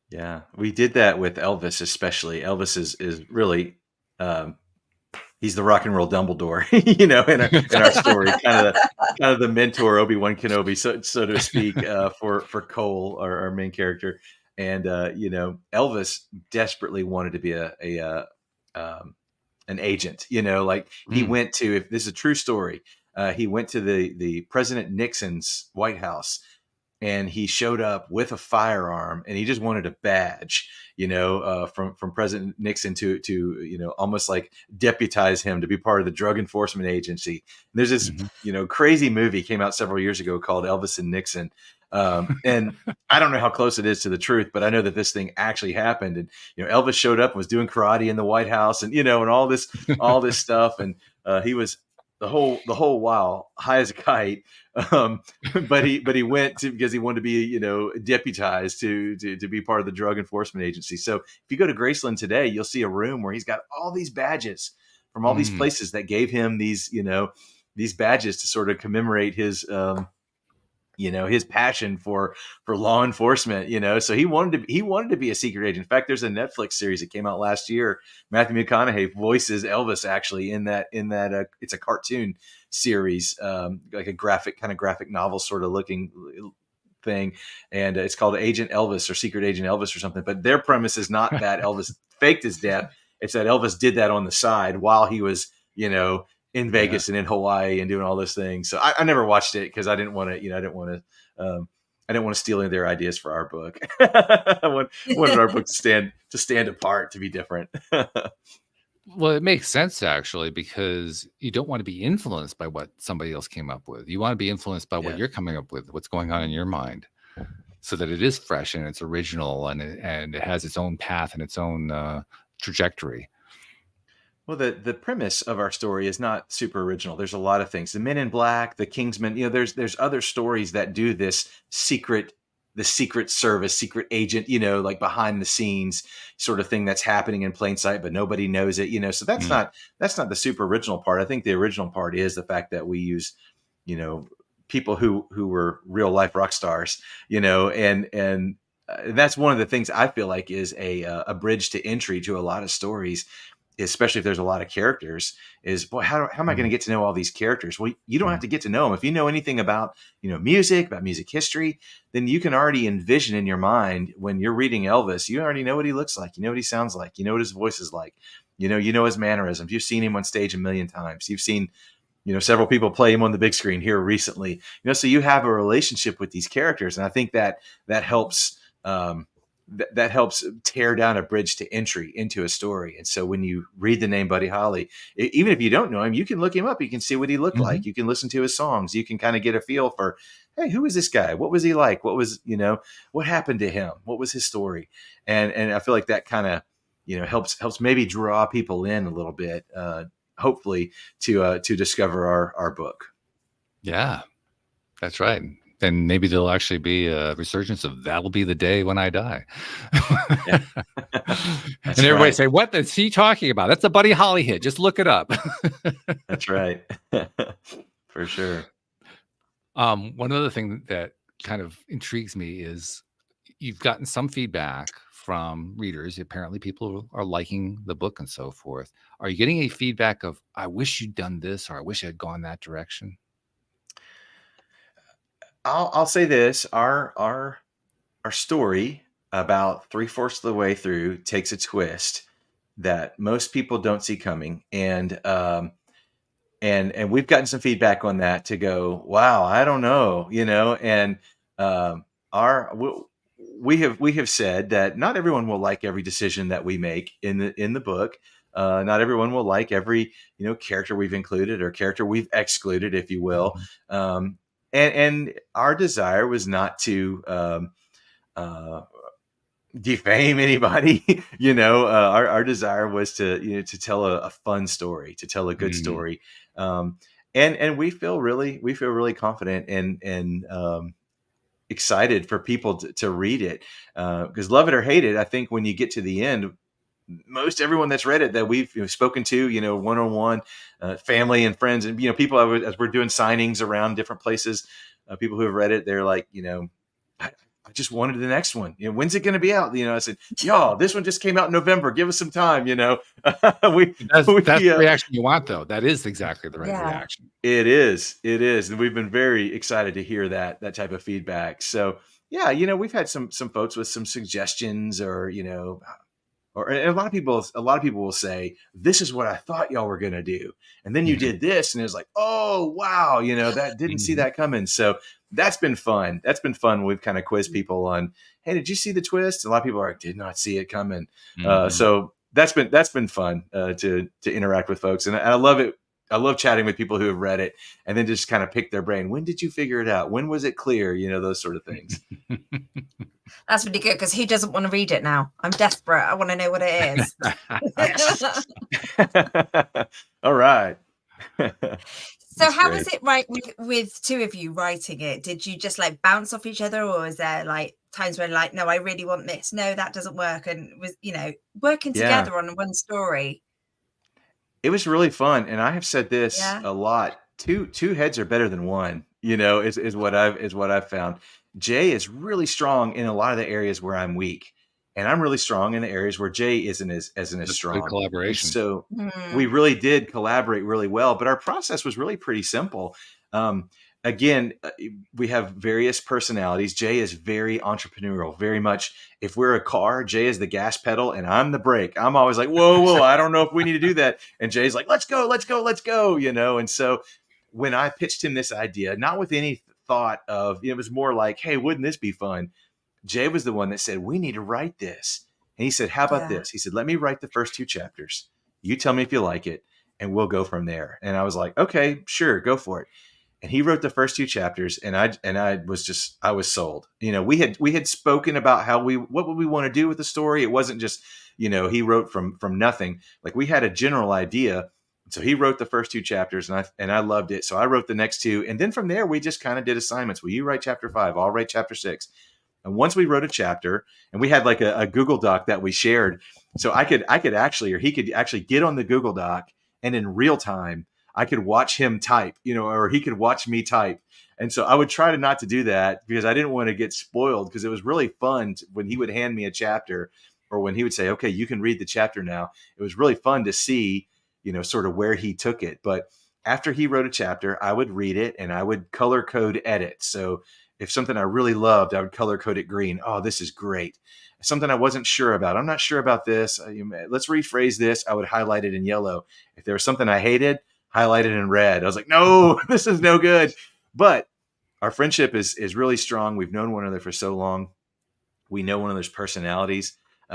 C: Yeah, we did that with Elvis, especially. Elvis is really, he's the rock and roll Dumbledore, in our story, kind of the mentor, Obi-Wan Kenobi, so to speak, for Cole, our main character. And Elvis desperately wanted to be an agent. He went to, if this is a true story, he went to the President Nixon's White House. And he showed up with a firearm, and he just wanted a badge, from President Nixon to almost like deputize him to be part of the Drug Enforcement Agency. And there's this, crazy movie came out several years ago called Elvis and Nixon. And I don't know how close it is to the truth, but I know that this thing actually happened. And, Elvis showed up and was doing karate in the White House, and, and all this stuff. And he was the whole while high as a kite. But he went because he wanted to be, deputized to be part of the Drug Enforcement Agency. So if you go to Graceland today, you'll see a room where he's got all these badges from all these places that gave him these, these badges to sort of commemorate his his passion for law enforcement, so he wanted to be a secret agent. In fact, there's a Netflix series that came out last year. Matthew McConaughey voices Elvis actually in that it's a cartoon series, like a graphic novel sort of looking thing, and it's called Agent Elvis or Secret Agent Elvis or something. But their premise is not that Elvis faked his death; it's that Elvis did that on the side while he was, in
A: Yeah.
C: Vegas and in Hawaii and doing all those things. So I never watched it because I didn't want to, I didn't want to steal any of their ideas for our book. I wanted our book to stand apart, to be different.
A: Well, it makes sense actually because you don't want to be influenced by what somebody else came up with. You want to be influenced by what
C: Yeah.
A: you're coming up with, what's going on in your mind, so that it is fresh and it's original and it has its own path and its own trajectory.
C: Well, the premise of our story is not super original. There's a lot of things. The Men in Black, the Kingsman. There's other stories that do this the secret service, secret agent. Like behind the scenes sort of thing that's happening in plain sight, but nobody knows it. So that's
A: Mm.
C: not the super original part. I think the original part is the fact that we use, people who were real life rock stars. And that's one of the things I feel like is a bridge to entry to a lot of stories, especially if there's a lot of characters. Is, boy, how am I going to
A: Mhm.
C: get to know all these characters? Well, you don't have
A: Mm.
C: to get to know them. If you know anything about music, about music history, then you can already envision in your mind when you're reading Elvis. You already know what he looks like. You know what he sounds like. You know what his voice is like. You know his mannerisms. You've seen him on stage a million times. You've seen several people play him on the big screen here recently. So you have a relationship with these characters, and I think that helps. That helps tear down a bridge to entry into a story. And so when you read the name Buddy Holly, even if you don't know him, you can look him up. You can see what he looked like.
A: Mhm.
C: You can listen to his songs. You can kind of get a feel for, hey, who is this guy? What was he like? What happened to him? What was his story? And I feel like that kind of, helps maybe draw people in a little bit, hopefully to discover our book.
A: Yeah, that's right. And maybe there'll actually be a resurgence of "That'll Be the Day When I Die."
C: Yeah.
A: And
C: That's
A: everybody
C: right.
A: say, "What is he talking about? That's a Buddy Holly hit. Just look it up."
C: That's right. For sure.
A: One other thing that kind of intrigues me is you've gotten some feedback from readers. Apparently, people are liking the book and so forth. Are you getting any feedback of, "I wish you'd done this," or "I wish I'd gone that direction"?
C: I'll say this: our story, about three-fourths of the way through, takes a twist that most people don't see coming, and we've gotten some feedback on that to go, wow, I don't know, and our we have said that not everyone will like every decision that we make in the book. Not everyone will like every character we've included or character we've excluded, if you will.
A: Mhm.
C: And our desire was not to uh, defame anybody. Our desire was to tell a fun story, to tell a good
A: Mhm.
C: story. Um, and we feel really confident and excited for people to read it, because love it or hate it, I think when you get to the end, most everyone that's read it that we've spoken to, one-on-one, family and friends, and people, as we're doing signings around different places, people who have read it, they're like, I just wanted the next one. When's it going to be out? I said, y'all, this one just came out in November. Give us some time. We
A: That's
C: we
A: the reaction you want, though. That is exactly the right
B: Yeah.
A: reaction.
C: it is, and we've been very excited to hear that type of feedback. So yeah, we've had some folks with some suggestions, or and a lot of people will say, this is what I thought y'all were going to do, and then you
A: Mhm.
C: did this, and it's like, oh wow, that didn't see
A: Mhm.
C: that coming. So that's been fun. We've kind of quizzed people on, hey, did you see the twist? A lot of people are like, did not see it coming.
A: Mhm.
C: So that's been fun, to interact with folks, and I love it. I love chatting with people who have read it and then just kind of pick their brain. When did you figure it out? When was it clear? Those sort of things.
B: That's really good because who doesn't want to read it now? I'm desperate. I want to know what it is.
C: Yes. All right.
B: So
C: That's
B: how was
C: great.
B: it with two of you writing it? Did you just like bounce off each other, or is there like times when like, no, I really want this, no, that doesn't work, and was working
C: Yeah.
B: together on one story?
C: It was really fun. And I have said this
B: Yeah.
C: a lot two heads are better than one, is what I've found. Jay is really strong in a lot of the areas where I'm weak, and I'm really strong in the areas where Jay isn't as
A: That's good
C: strong. And
A: collaboration.
C: so we
B: Mm,
C: really did collaborate really well, but our process was really pretty simple. Um, Again, we have various personalities. Jay is very entrepreneurial, very much. If we're a car, Jay is the gas pedal and I'm the brake. I'm always like, whoa, whoa, I don't know if we need to do that. And Jay's like, let's go, let's go, let's go, And so when I pitched him this idea, not with any thought of, it was more like, hey, wouldn't this be fun? Jay was the one that said, we need to write this. And he said, how about
B: yeah.
C: this? He said, let me write the first 2 chapters. You tell me if you like it, and we'll go from there. And I was like, okay, sure, go for it. And he wrote the first 2 chapters, and I was sold. We had spoken about what would we want to do with the story. It wasn't just, he wrote from nothing. Like, we had a general idea. So he wrote the first 2 chapters, and I loved it. So I wrote the next 2, and then from there we just kind of did assignments. Well, you write chapter 5, I'll write chapter 6. And once we wrote a chapter, and we had like a Google Doc that we shared, so I could actually, or he could actually get on the Google Doc, and in real time I could watch him type, or he could watch me type. And so I would try to not to do that because I didn't want to get spoiled, because it was really fun when he would hand me a chapter, or when he would say, okay, you can read the chapter now. It was really fun to see, sort of where he took it. But after he wrote a chapter, I would read it and I would color code edit. So if something I really loved, I would color code it green. Oh, this is great. Something I wasn't sure about. I'm not sure about this. Let's rephrase this. I would highlight it in yellow. If there was something I hated, highlight it in red. I was like, no, this is no good. But our friendship is really strong. We've known one another for so long. We know one another's personalities.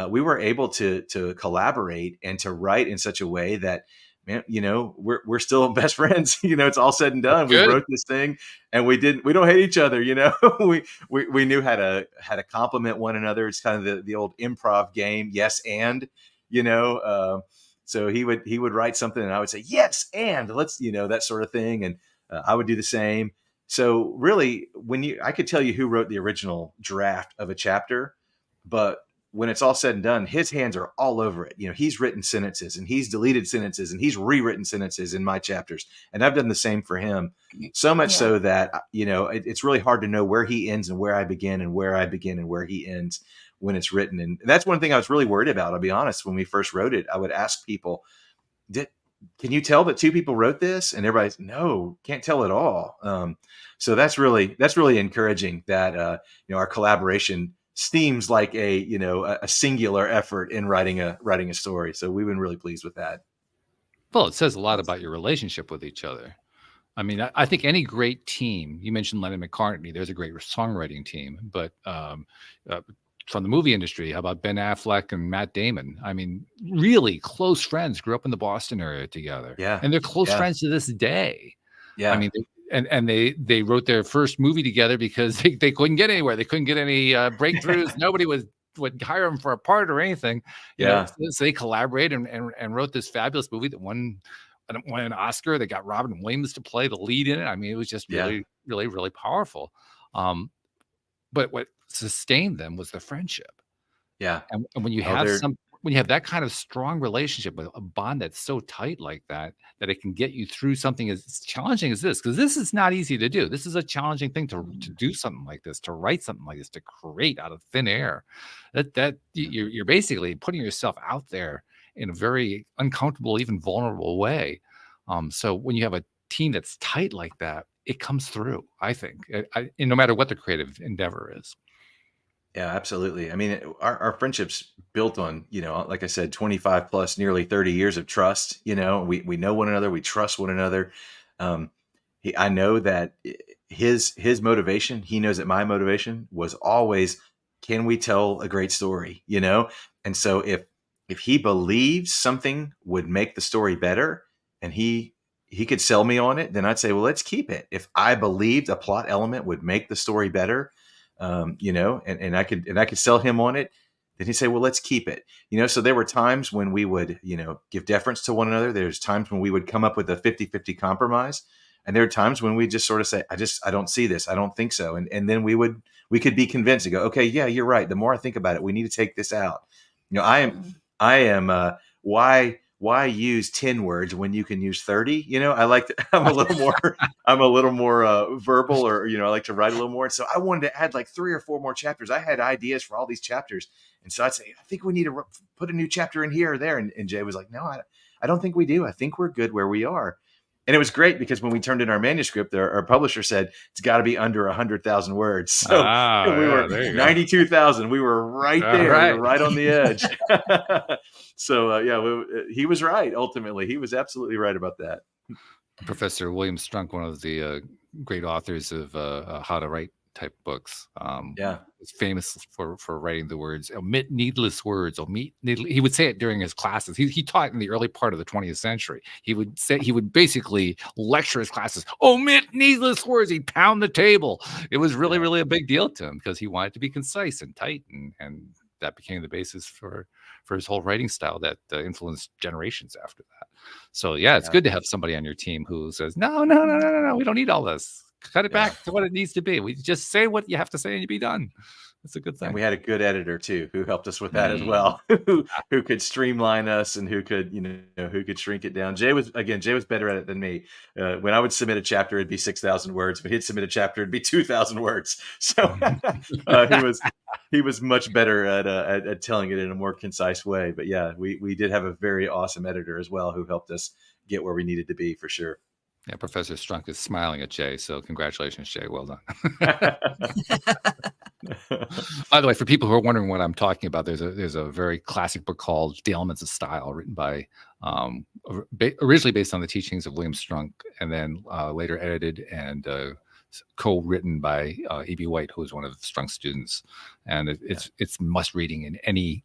C: We were able to collaborate and to write in such a way that, man, we're still best friends. It's all said and
A: That's
C: done. We
A: good.
C: wrote this thing, and we don't hate each other. We knew how to compliment one another. It's kind of the old improv game, yes and, you know. So he would write something, and I would say yes and, let's, that sort of thing, and I would do the same. So really, I could tell you who wrote the original draft of a chapter, but when it's all said and done, his hands are all over it. He's written sentences, and he's deleted sentences, and he's rewritten sentences in my chapters. And I've done the same for him. So much
B: Yeah.
C: so that, it's really hard to know where he ends and where I begin, and where I begin and where he ends when it's written. And that's one thing I was really worried about. I'll be honest. When we first wrote it, I would ask people, can you tell that 2 people wrote this? And everybody's, no, can't tell at all. So that's really encouraging that, our collaboration seems like a singular effort in writing a story. So we've been really pleased with that.
A: Well, it says a lot about your relationship with each other. I mean, I think any great team, you mentioned Lennon McCartney, there's a great songwriting team, but from the movie industry, how about Ben Affleck and Matt Damon? I mean, really close friends, grew up in the Boston area together,
C: Yeah.
A: and they're close
C: Yeah.
A: friends to this day.
C: Yeah.
A: I mean, they wrote their first movie together because they couldn't get anywhere. They couldn't get any breakthroughs. Nobody would hire them for a part or anything.
C: Yeah.
A: So they collaborated and wrote this fabulous movie that won an Oscar. They got Robin Williams to play the lead in it. I mean, it was just
C: Yeah.
A: really, really, really powerful. But what sustained them was the friendship.
C: Yeah.
A: And when you
C: Oh,
A: have when you have that kind of strong relationship with a bond that's so tight like that, that it can get you through something as challenging as this, because this is not easy to do. This is a challenging thing to do something like this, to write something like this, to create out of thin air. You're basically putting yourself out there in a very uncomfortable, even vulnerable way. So when you have a team that's tight like that, it comes through, I think, and no matter what the creative endeavor is.
C: Yeah, absolutely. I mean, our friendship's built on, like I said, 25 plus, nearly 30 years of trust. We know one another, we trust one another. Um, I know that his motivation, he knows that my motivation was always, can we tell a great story? And so if he believes something would make the story better, and he could sell me on it, then I'd say, well, let's keep it. If I believed a plot element would make the story better, and I could sell him on it, then he'd say, well, let's keep it. So there were times when we would, give deference to one another. There's times when we would come up with a 50-50 compromise. And there are times when we just sort of say, I don't see this. I don't think so. And then we could be convinced to go, okay, yeah, you're right. The more I think about it, we need to take this out. I am, why why use 10 words when you can use 30? I like to, I'm a little more verbal, or, I like to write a little more. And so I wanted to add like 3 or 4 more chapters. I had ideas for all these chapters. And so I'd say, I think we need to put a new chapter in here or there. And Jay was like, no, I don't think we do. I think we're good where we are. And it was great because when we turned in our manuscript, our publisher said it's got to be under 100,000 words. So we
A: Yeah,
C: were
A: there you go.
C: 92,000. We were right
A: All
C: there. We were
A: right.
C: right on the edge. So he was right. Ultimately, he was absolutely right about that.
A: Professor William Strunk, one of the great authors of how to write type books, is famous for writing the words omit needless words, he would say it during his classes. He taught in the early part of the 20th century. He would basically lecture his classes, omit needless words. He'd pound the table. It was really, really a big deal to him because he wanted to be concise and tight, and that became the basis for his whole writing style that influenced generations after that. So it's good to have somebody on your team who says, no, we don't need all this. Cut it back to what it needs to be. We just say what you have to say and you be done. That's a good thing.
C: And we had a good editor too, who helped us with that as well, who could streamline us and who could, who could shrink it down. Jay was better at it than me. When I would submit a chapter, it'd be 6,000 words. When he'd submit a chapter, it'd be 2,000 words. So he was much better at telling it in a more concise way. But we did have a very awesome editor as well, who helped us get where we needed to be, for sure.
A: Yeah, Professor Strunk is smiling at Jay, so congratulations, Jay. Well done. By the way, for people who are wondering what I'm talking about, there's a very classic book called The Elements of Style, written by originally based on the teachings of William Strunk, and then later edited and co-written by E.B. White, who was one of Strunk's students. And it's must reading in any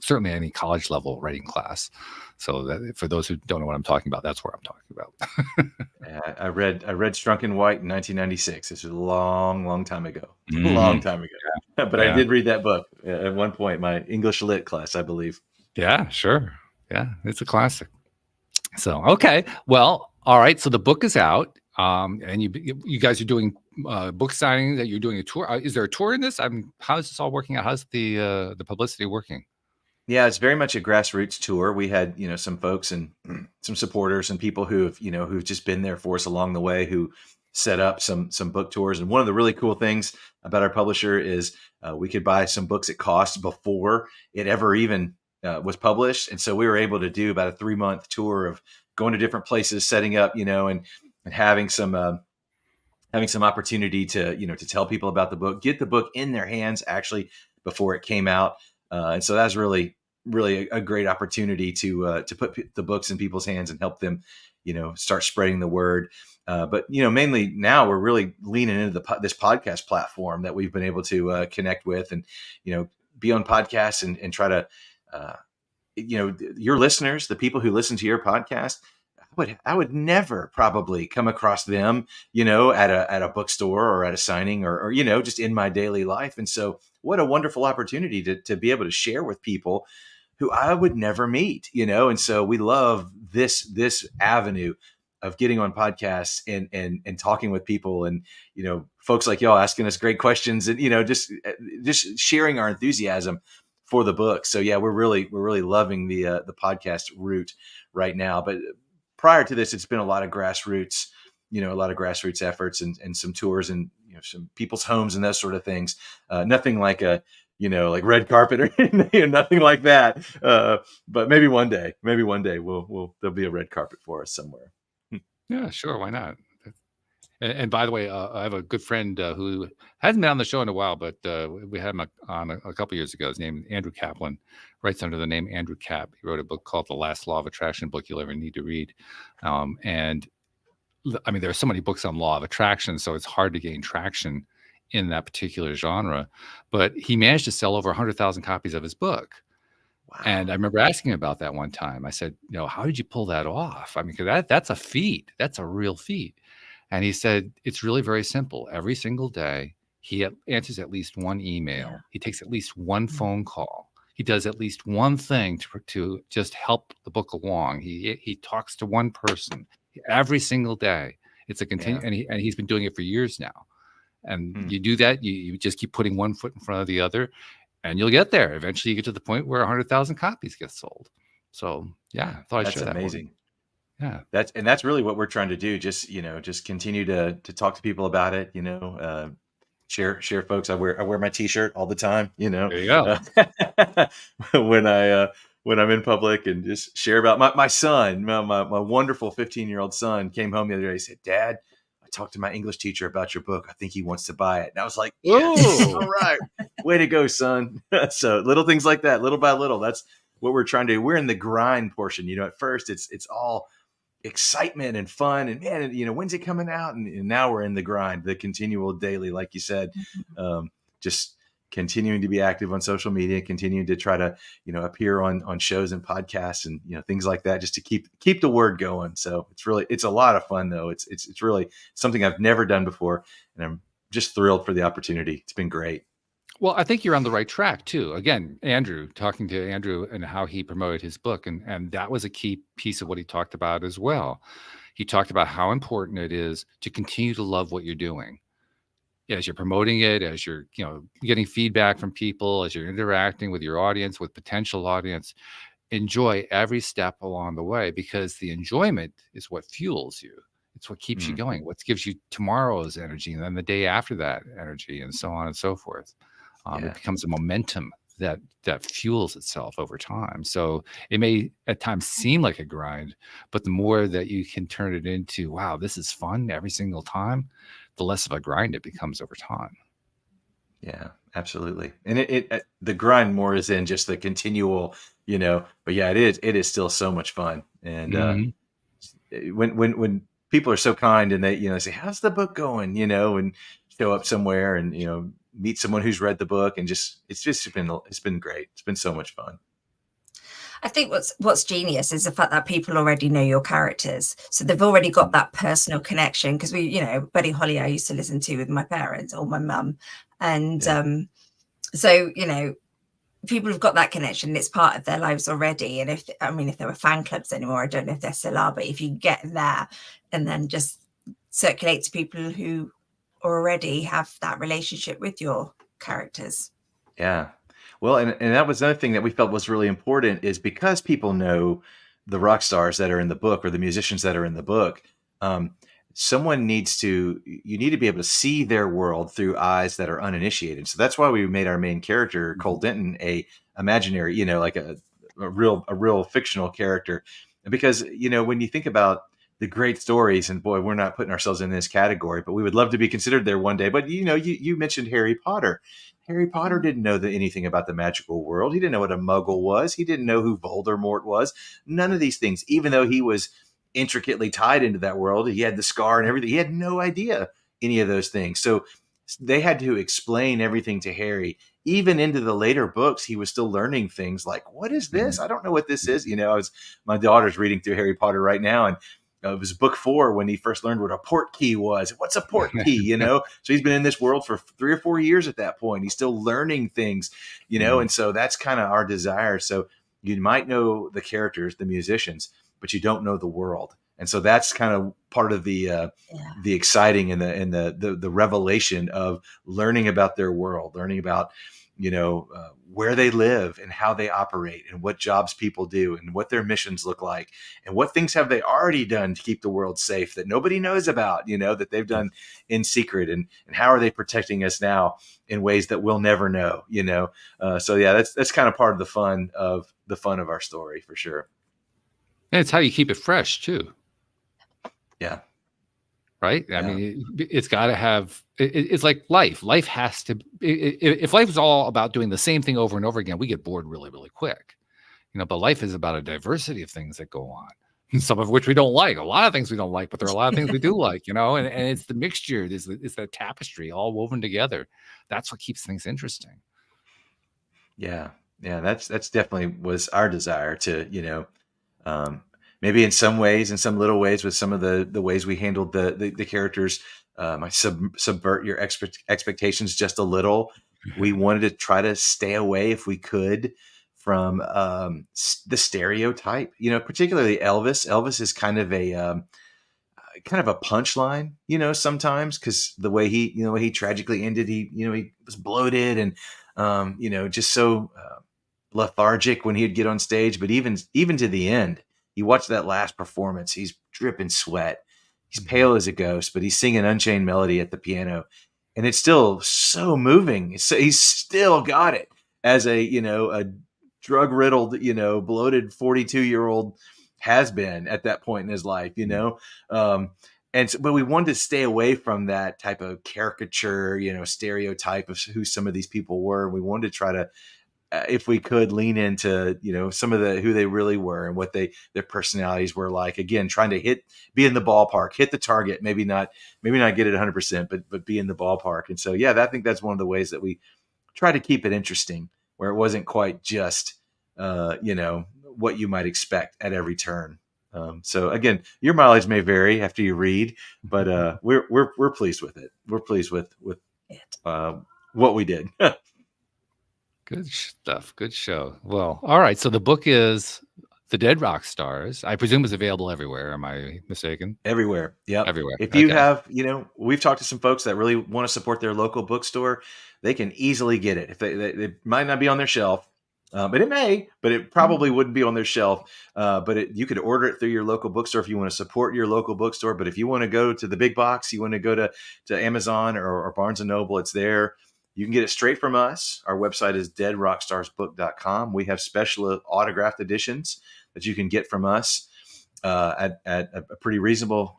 A: certainly any college level writing class. So that, for those who don't know what I'm talking about, that's what I'm talking about.
C: I read Strunk and White in 1996. This was a long time ago. Long time ago. But I did read that book at one point, my English lit class, I believe.
A: Yeah, sure. Yeah, it's a classic. So, okay. Well, all right. So the book is out. And you guys are doing book signings, that you're doing a tour. Is there a tour in this? How is this all working out? How's the publicity working?
C: Yeah, it's very much a grassroots tour. We had, some folks and some supporters and people who've just been there for us along the way, who set up some book tours. And one of the really cool things about our publisher is we could buy some books at cost before it ever even was published. And so we were able to do about a 3-month tour of going to different places, setting up, and having some opportunity to tell people about the book, get the book in their hands actually before it came out. And so that's really a great opportunity to put the books in people's hands and help them, start spreading the word. But mainly now we're really leaning into this podcast platform that we've been able to connect with, and be on podcasts and try to your listeners, the people who listen to your podcast. I would never probably come across them, at a bookstore or at a signing or just in my daily life. And so what a wonderful opportunity to be able to share with people who I would never meet, and so we love this avenue of getting on podcasts and talking with people, and, folks like y'all asking us great questions, and, just sharing our enthusiasm for the book. So yeah, we're really loving the podcast route right now. But prior to this, it's been a lot of grassroots efforts and some tours and, some people's homes and those sort of things. Nothing like like red carpet or nothing like that. But maybe one day there'll be a red carpet for us somewhere.
A: Yeah, sure. Why not? And by the way, I have a good friend who hasn't been on the show in a while, but we had him on a couple years ago. His name is Andrew Kaplan, writes under the name Andrew Cap. He wrote a book called The Last Law of Attraction, book you'll ever need to read. And I mean, there are so many books on law of attraction, so it's hard to gain traction in that particular genre. But he managed to sell over 100,000 copies of his book. Wow. And I remember asking him about that one time. I said, how did you pull that off? I mean, because that's a feat. That's a real feat. And he said, it's really very simple. Every single day, he answers at least one email. Yeah. He takes at least one phone call. He does at least one thing to just help the book along. He talks to one person every single day. It's a continue, and he's been doing it for years now. And you do that, you just keep putting one foot in front of the other, and you'll get there. Eventually, you get to the point where 100,000 copies get sold. So yeah, I thought I'd
C: That's
A: share that one.
C: amazing.
A: Yeah.
C: That's really what we're trying to do. Just just continue to talk to people about it. Share folks. I wear my T-shirt all the time.
A: There you go.
C: Uh, when when I'm in public, and just share about my son, my wonderful 15-year-old son came home the other day. He said, "Dad, I talked to my English teacher about your book. I think he wants to buy it." And I was like, "Yes,
A: Oh,
C: all right, way to go, son." So little things like that, little by little. That's what we're trying to do. We're in the grind portion. At first it's all excitement and fun, and man, when's it coming out? And now we're in the grind, the continual daily, like you said, just continuing to be active on social media, continuing to try to appear on shows and podcasts, and things like that, just to keep the word going. So it's a lot of fun, though. It's really something I've never done before, and I'm just thrilled for the opportunity. It's been great.
A: well, I think you're on the right track too. Again, Andrew, talking to Andrew and how he promoted his book, and that was a key piece of what he talked about as well. He talked about how important it is to continue to love what you're doing as you're promoting it, as you're, getting feedback from people, as you're interacting with your audience, with potential audience. Enjoy every step along the way, because the enjoyment is what fuels you. It's what keeps you
C: Mm,
A: going, what gives you tomorrow's energy, and then the day after that energy, and so on and so forth. It
C: yeah.
A: becomes a momentum that fuels itself over time. So it may at times seem like a grind, but the more that you can turn it into, wow, this is fun every single time, the less of a grind it becomes over time.
C: Yeah, absolutely. And the grind more is in just the continual, but yeah, it is still so much fun. And
A: Mhm.
C: when people are so kind, and they say, "How's the book going?" And show up somewhere, and meet someone who's read the book, and it's been great. It's been so much fun.
B: I think what's genius is the fact that people already know your characters, so they've already got that personal connection. Because Buddy Holly, I used to listen to with my parents or my mum, and
C: Yeah.
B: so people have got that connection. It's part of their lives already. And if there were fan clubs anymore, I don't know if there still are, but if you get there and then just circulate to people who already have that relationship with your characters.
C: Yeah. Well, and that was another thing that we felt was really important, is because people know the rock stars that are in the book, or the musicians that are in the book. Um, you need to be able to see their world through eyes that are uninitiated. So that's why we made our main character, Cole Denton, a imaginary, like a real fictional character. Because, when you think about the great stories, and boy, we're not putting ourselves in this category, but we would love to be considered there one day. But, you mentioned Harry Potter. Harry Potter didn't know anything about the magical world. He didn't know what a muggle was. He didn't know who Voldemort was. None of these things, even though he was intricately tied into that world. He had the scar and everything. He had no idea any of those things. So they had to explain everything to Harry. Even into the later books, he was still learning things like, "What is this?
A: Mhm.
C: I don't know what this is." My daughter's reading through Harry Potter right now, and it was book 4 when he first learned what a port key was. What's a port key? So he's been in this world for 3 or 4 years at that point. He's still learning things,
A: Mhm.
C: and so that's kind of our desire. So you might know the characters, the musicians, but you don't know the world. And so that's kind of part of
B: Yeah.
C: the exciting, and the revelation of learning about their world, learning about where they live, and how they operate, and what jobs people do, and what their missions look like, and what things have they already done to keep the world safe that nobody knows about, that they've done in secret, and how are they protecting us now in ways that we'll never know. So yeah, that's kind of part of the fun of our story, for sure.
A: And it's how you keep it fresh too,
C: Yeah.
A: right? I
C: Yeah.
A: mean, it's got to have. It's like life. Life has to. If life is all about doing the same thing over and over again, we get bored really, really quick. But life is about a diversity of things that go on. Some of which we don't like. A lot of things we don't like, but there are a lot of things we do like. And it's the mixture. It's that tapestry all woven together. That's what keeps things interesting.
C: Yeah. Yeah. That's definitely was our desire to, um, maybe in some ways, in some little ways, with some of the ways we handled the characters, I subvert your expectations just a little. We wanted to try to stay away, if we could, from the stereotype. Particularly Elvis. Elvis is kind of a punchline. Sometimes, because the way he tragically ended. He was bloated, and just so. lethargic when he'd get on stage, but even to the end, you watch that last performance, he's dripping sweat. He's pale as a ghost, but he's singing Unchained Melody at the piano, and it's still so moving. He's still got it as a drug riddled, bloated 42-year-old has been at that point in his life. But we wanted to stay away from that type of caricature, stereotype of who some of these people were. We wanted to try to, if we could, lean into some of who they really were and what their personalities were like. Again, trying to be in the ballpark, hit the target, maybe not get it 100%, but be in the ballpark. And so, yeah, I think that's one of the ways that we try to keep it interesting, where it wasn't quite just what you might expect at every turn. So again, your mileage may vary after you read, but we're pleased with it. We're pleased with what we did.
A: Good stuff. Good show. Well, all right. So the book is The Dead Rock Stars. I presume it's available everywhere. Am I mistaken?
C: Everywhere. Yep.
A: Everywhere.
C: If you have, we've talked to some folks that really want to support their local bookstore. They can easily get it. If they might not be on their shelf, but it may, but it probably wouldn't be on their shelf. But you could order it through your local bookstore if you want to support your local bookstore. But if you want to go to the big box, you want to go to Amazon or Barnes & Noble, it's there. You can get it straight from us. Our website is deadrockstarsbook.com. We have special autographed editions that you can get from us at a pretty reasonable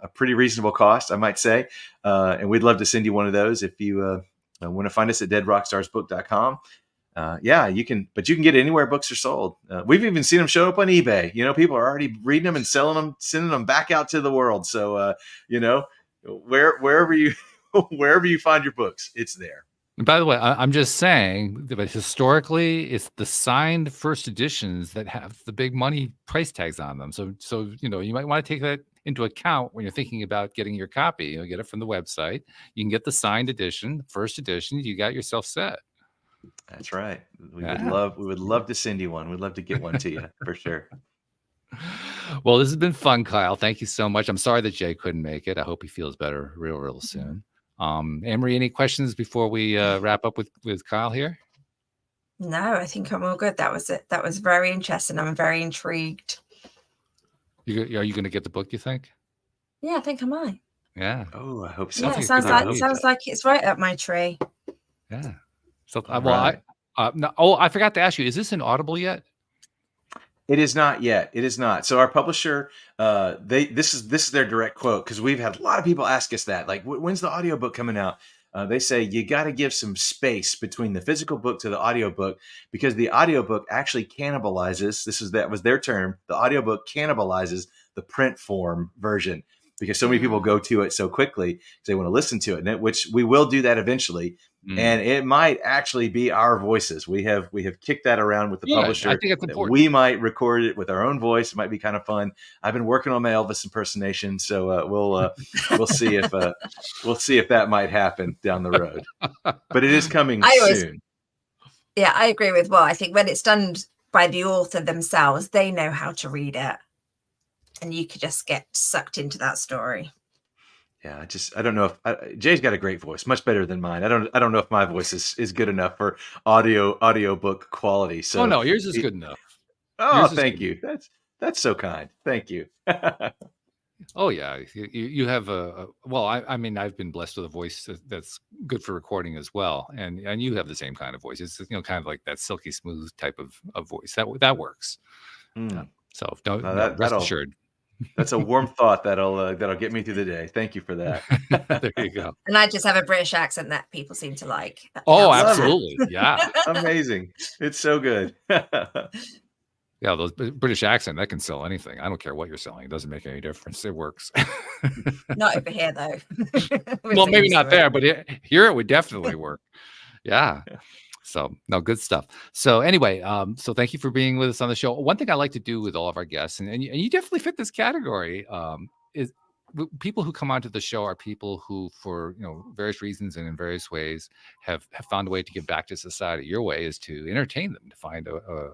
C: cost, I might say. And we'd love to send you one of those if you want to find us at deadrockstarsbook.com. You can get it anywhere books are sold. We've even seen them show up on eBay. People are already reading them and selling them, sending them back out to the world. So, wherever you find your books, it's there.
A: And by the way, I'm just saying that historically, it's the signed first editions that have the big money price tags on them. So you might want to take that into account when you're thinking about getting your copy. You'll get it from the website. You can get the signed edition, first edition. You got yourself set.
C: That's right. We would love to send you one. We'd love to get one to you for sure.
A: Well, this has been fun, Kyle. Thank you so much. I'm sorry that Jay couldn't make it. I hope he feels better real soon. Anne-Marie, any questions before we wrap up with Kyle here?
B: No, I think I'm all good. That was it. That was very interesting. I'm very intrigued.
A: Are you going to get the book, you think?
B: Yeah, I think I might.
A: Yeah.
C: Oh, I hope so.
B: Yeah, it sounds like it's right up my tree.
A: Yeah. So, I forgot to ask you, is this an Audible yet?
C: It is not yet. It is not. So our publisher, this is their direct quote, because we've had a lot of people ask us that, like, when's the audiobook coming out? They say you got to give some space between the physical book to the audiobook, because the audiobook actually cannibalizes. That was their term. The audiobook cannibalizes the print form version, because so many people go to it so quickly because they want to listen to it, which we will do that eventually. And it might actually be our voices. We have kicked that around with the publisher.
A: I think it's important.
C: We might record it with our own voice. It might be kind of fun. I've been working on my Elvis impersonation, so we'll see if that might happen down the road. But it is coming soon.
B: Yeah, I agree with Will. I think when it's done by the author themselves, they know how to read it, and you could just get sucked into that story.
C: Yeah, I don't know if Jay's got a great voice, much better than mine. I don't know if my voice is good enough for audiobook quality. So
A: no, yours is good enough.
C: Oh, thank you. That's so kind. Thank you.
A: Oh yeah, you have I mean, I've been blessed with a voice that's good for recording as well, and you have the same kind of voice. It's kind of like that silky smooth type of voice that works. So rest assured.
C: That's a warm thought that'll get me through the day. Thank you for that.
A: There you go.
B: And I just have a British accent that people seem to like.
A: Oh, absolutely. Yeah.
C: Amazing. It's so good.
A: Yeah, those British accent, that can sell anything. I don't care what you're selling. It doesn't make any difference. It works.
B: Not over here, though.
A: Well, maybe not there, but here it would definitely work. Yeah. So, no, good stuff. So anyway, so thank you for being with us on the show. One thing I like to do with all of our guests, and you definitely fit this category, is people who come onto the show are people who, for various reasons and in various ways, have found a way to give back to society. Your way is to entertain them, to find a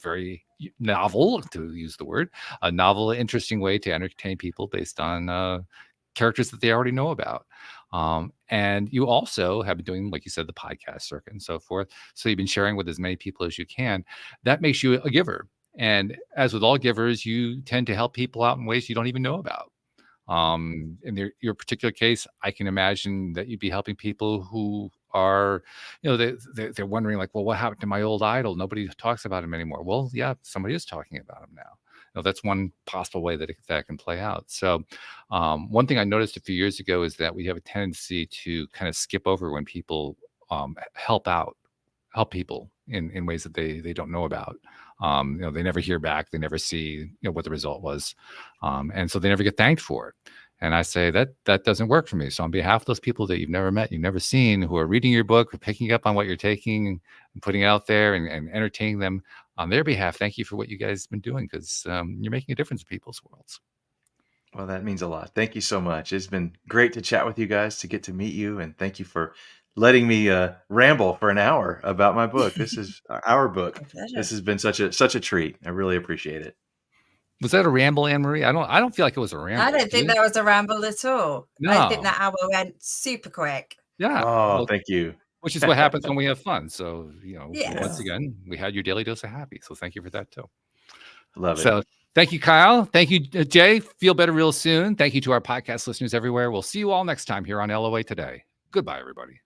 A: very novel, to use the word, a novel, interesting way to entertain people based on characters that they already know about. And you also have been doing, like you said, the podcast circuit and so forth. So you've been sharing with as many people as you can. That makes you a giver. And as with all givers, you tend to help people out in ways you don't even know about. In your particular case, I can imagine that you'd be helping people who are, they're wondering like, well, what happened to my old idol? Nobody talks about him anymore. Well, yeah, somebody is talking about him now. That's one possible way that can play out. So, one thing I noticed a few years ago is that we have a tendency to kind of skip over when people help people in ways that they don't know about. They never hear back, they never see what the result was, and so they never get thanked for it. And I say that doesn't work for me. So on behalf of those people that you've never met, you've never seen, who are reading your book, or picking up on what you're taking and putting out there and entertaining them, on their behalf, thank you for what you guys have been doing, because you're making a difference in people's worlds.
C: Well, that means a lot. Thank you so much. It's been great to chat with you guys, to get to meet you, and thank you for letting me ramble for an hour about my book. This is our book.
B: My pleasure.
C: This has been such a treat. I really appreciate it.
A: Was that a ramble, Anne Marie? I don't feel like it was a ramble.
B: I don't think that was a ramble at all. I think
A: No.
B: that hour went super quick.
A: Yeah.
C: Oh,
A: Well,
C: thank you.
A: which is what happens when we have fun. So,
B: Yes.
A: once again, we had your daily dose of happy. So thank you for that too.
C: Love it.
A: So thank you, Kyle. Thank you, Jay. Feel better real soon. Thank you to our podcast listeners everywhere. We'll see you all next time here on LOA Today. Goodbye, everybody.